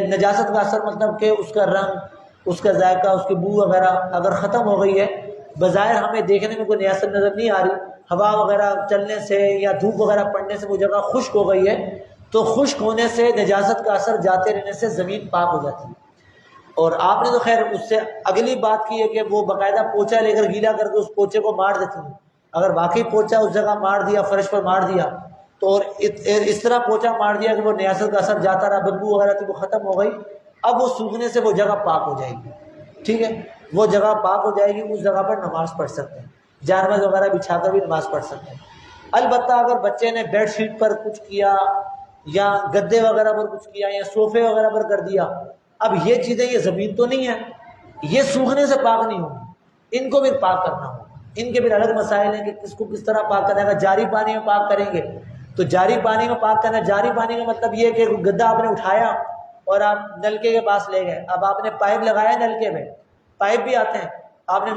نجاست کا اثر مطلب کہ اس کا رنگ، اس کا ذائقہ، اس کی بو وغیرہ اگر ختم ہو گئی ہے، بظاہر ہمیں دیکھنے میں کوئی نجاست نظر نہیں آ رہی، ہوا وغیرہ چلنے سے یا دھوپ وغیرہ پڑنے سے وہ جگہ خشک ہو گئی ہے، تو خشک ہونے سے نجاست کا اثر جاتے رہنے سے زمین پاک ہو جاتی ہے۔ اور آپ نے تو خیر اس سے اگلی بات کی ہے کہ وہ باقاعدہ پوچا لے کر گیلا کر کے اس پوچے کو مار دیتی ہیں۔ اگر واقعی پوچا اس جگہ مار دیا، فرش پر مار دیا، تو اور اس طرح پوچا مار دیا کہ وہ نجاست کا اثر جاتا رہا، بدبو وغیرہ تھی وہ ختم ہو گئی، اب وہ سوکھنے سے وہ جگہ پاک ہو جائے گی، ٹھیک ہے، وہ جگہ پاک ہو جائے گی، اس جگہ پر نماز پڑھ سکتے ہیں، جانور وغیرہ بچھا کر بھی نماز پڑھ سکتے ہیں۔ البتہ اگر بچے نے بیڈ شیٹ پر کچھ کیا یا گدے وغیرہ پر کچھ کیا یا صوفے وغیرہ پر کر دیا، اب یہ چیزیں، یہ زمین تو نہیں ہے، یہ سوکھنے سے پاک نہیں ہوگی، ان کو بھی پاک کرنا ہوگا۔ ان کے بھی الگ مسائل ہیں کہ کس کو کس طرح پاک کرنا ہے۔ جاری پانی میں پاک کریں گے تو جاری پانی میں پاک کرنا، جاری پانی کا مطلب یہ کہ گدا آپ نے اٹھایا اور آپ نلکے کے پاس لے گئے، اب آپ نے پائپ لگایا نلکے میں، پائپ بھی آتے ہیں، آپ نے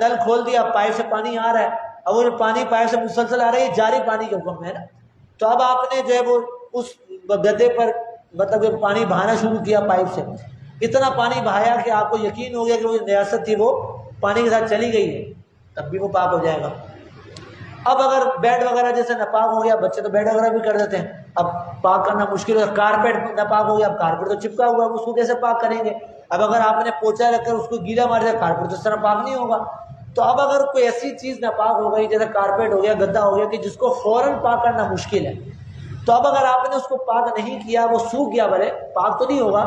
نل کھول دیا، پائپ سے پانی آ رہا ہے، اب وہ جو پانی پائپ سے مسلسل آ رہا ہے یہ جاری پانی کا حکم ہے نا، تو اب آپ نے جو ہے وہ اس گدے پر مطلب کہ پانی بہانا شروع کیا پائپ سے، اتنا پانی بہایا کہ آپ کو یقین ہو گیا کہ وہ جو نجاست تھی وہ پانی کے ساتھ چلی گئی ہے، تب بھی وہ پاک ہو جائے گا۔ اب اگر بیڈ وغیرہ جیسے ناپاک ہو گیا، بچے تو بیڈ وغیرہ بھی کر دیتے ہیں، اب پاک کرنا مشکل ہے، کارپیٹ ناپاک ہو گیا، اب کارپیٹ تو چپکا ہوا ہے اس کو کیسے پاک کریں گے؟ اب اگر آپ نے پوچا رکھ کر اس کو گیلا مار دیا، کارپیٹ تو اس طرح پاک نہیں ہوگا۔ تو اب اگر کوئی ایسی چیز ناپاک ہو گئی جیسے کارپیٹ ہو گیا، گدا ہو گیا، کہ جس کو فوراً پاک کرنا مشکل ہے، تو اب اگر آپ نے اس کو پاک نہیں کیا، وہ سوکھ گیا، بھلے پاک تو نہیں ہوگا،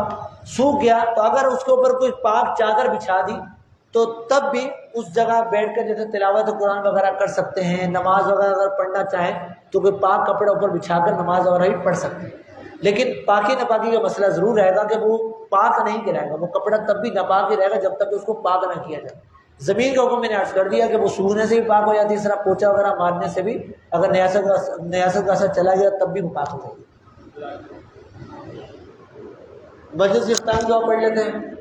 سوکھ گیا، تو اگر اس کے اوپر کوئی پاک چادر بچھا دی تو تب بھی اس جگہ بیٹھ کر جیسے تلاوت قرآن وغیرہ کر سکتے ہیں، نماز وغیرہ اگر پڑھنا چاہیں تو کوئی پاک کپڑا اوپر بچھا کر نماز وغیرہ بھی پڑھ سکتے ہیں۔ لیکن پاکی ناپاکی کا مسئلہ ضرور رہے گا کہ وہ پاک نہیں کہلائے گا، وہ کپڑا تب بھی ناپاک ہی رہے گا جب تک کہ اس کو پاک نہ کیا جائے۔ زمین کا حکم میں نے عرض کر دیا کہ وہ سوکھنے سے بھی پاک ہو جاتی ہے، اس طرح پوچا وغیرہ مارنے سے بھی اگر نجاست کا اثر چلا گیا تب بھی وہ پاک ہو جائے گی۔ مجلس اختتام دعا پڑھ لیتے ہیں،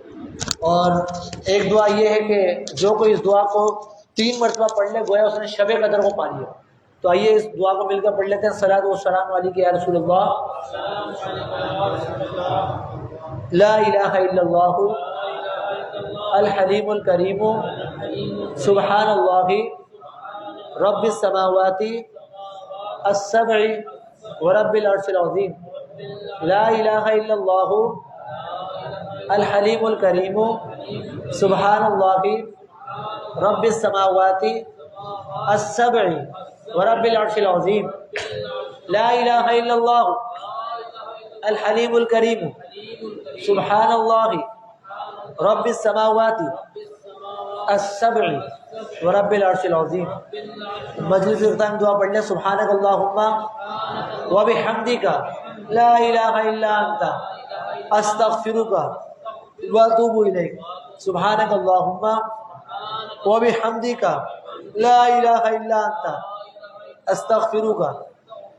اور ایک دعا یہ ہے کہ جو کوئی اس دعا کو 3 مرتبہ پڑھ لے گویا اس نے شب قدر کو پا لیا۔ تو آئیے اس دعا کو مل کر پڑھ لیتے ہیں۔ صلاۃ و سلام علیک یا رسول اللہ، لا الہ الا اللہ الحلیم الکریم سبحان اللہ رب السماوات السبع ورب العرش العظیم، لا الہ الا اللہ الحلیم الکریم سبحان اللہ رب السماوات السبع ورب العرش العظیم، لا الہ الا اللہ الحلیم الکریم سبحان اللہ رب السماوات السبع ورب العرش العظیم۔ مجلس اختتام دعا پڑھ لیں۔ سبحانک اللہم وبحمدک لا الہ الا انت استغفرک واتوب الیک، سبحانک اللہم وبحمدک لا الہ الا انت استغفرک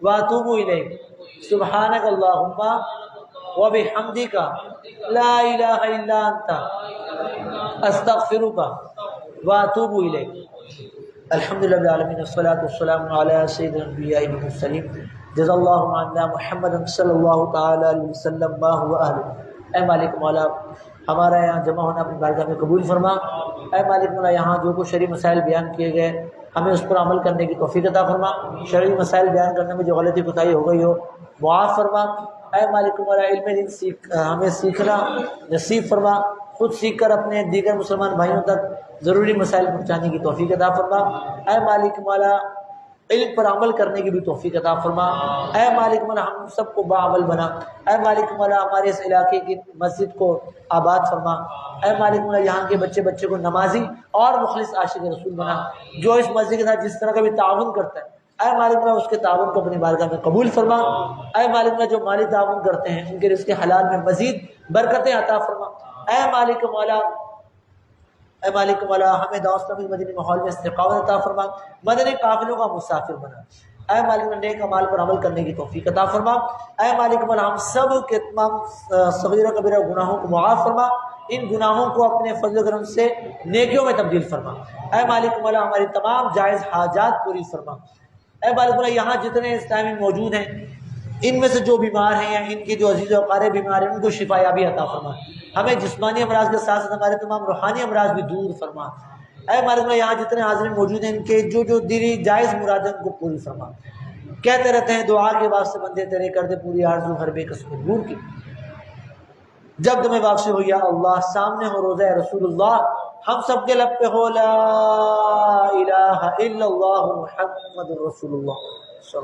واتوب الیک، سبحانک اللہم وبحمدک لا الہ الا انت استغفرک واتوب الیک۔ الحمدللہ رب العالمین، والصلاۃ والسلام علی سید الانبیاء والمرسلین، جزا اللہ عنا محمد صلی اللہ تعالی علیہ وسلم ما هو اہلہ۔ اے مالک مولا، ہمارا یہاں جمع ہونا اپنی بارگاہ میں قبول فرما۔ اے مالک مولا، یہاں جو کچھ شرعی مسائل بیان کیے گئے ہمیں اس پر عمل کرنے کی توفیق عطا فرما۔ شرعی مسائل بیان کرنے میں جو غلطی کوتاہی ہو گئی ہو معاف فرما۔ اے مالک مولا، علم دین ہمیں سیکھنا نصیب فرما، خود سیکھ کر اپنے دیگر مسلمان بھائیوں تک ضروری مسائل پہنچانے کی توفیق عطا فرما۔ اے مالک مولا، علم پر عمل کرنے کی بھی توفیق عطا فرما۔ اے مالک مولا، ہم سب کو باعمل بنا۔ اے مالک مولا، ہمارے اس علاقے کی مسجد کو آباد فرما۔ اے مالک مولا، یہاں کے بچے کو نمازی اور مخلص عاشق رسول بنا، جو اس مسجد کے ساتھ جس طرح کا بھی تعاون کرتا ہے اے مالک مولا اس کے تعاون کو اپنی بارگاہ میں قبول فرما۔ اے مالک مولا، جو مالی تعاون کرتے ہیں ان کے رزق حلال میں مزید برکتیں عطا فرما۔ اے مالک مولا، اے مالک مولا، ہمیں دعوت اسلامی مدنی ماحول میں استقامت عطا فرما، مدنی قافلوں کا مسافر بنا۔ اے مالک مولا، نیک اعمال پر عمل کرنے کی توفیق عطا فرما۔ اے مالک مولا، ہم سب کے تمام صغیرہ کبیرہ گناہوں کو معاف فرما، ان گناہوں کو اپنے فضل و کرم سے نیکیوں میں تبدیل فرما۔ اے مالک مولا، ہماری تمام جائز حاجات پوری فرما۔ اے مالک مولا، یہاں جتنے اسلامی موجود ہیں ان میں سے جو بیمار ہیں یا ان کے جو عزیز و اقارب بیمار ہیں ان کو شفا یابی عطا فرما۔ ہمیں جسمانی امراض کے ساتھ ساتھ ہمارے تمام روحانی امراض بھی دور فرما۔ اے مالک مولا، یہاں جتنے حاضرین موجود ہیں ان کے جو دلی جائز مرادیں ان کو پوری فرما۔ کہتے رہتے ہیں دعا کے واسطے بندے تیرے کر دے پوری آرزو ہر بے کس مجبور کی. جب تمہیں واپسی ہو یا اللہ سامنے ہو روزہ رسول اللہ، ہم سب کے لب پہ ہو لا الہ الا اللہ محمد رسول اللہ صلی اللہ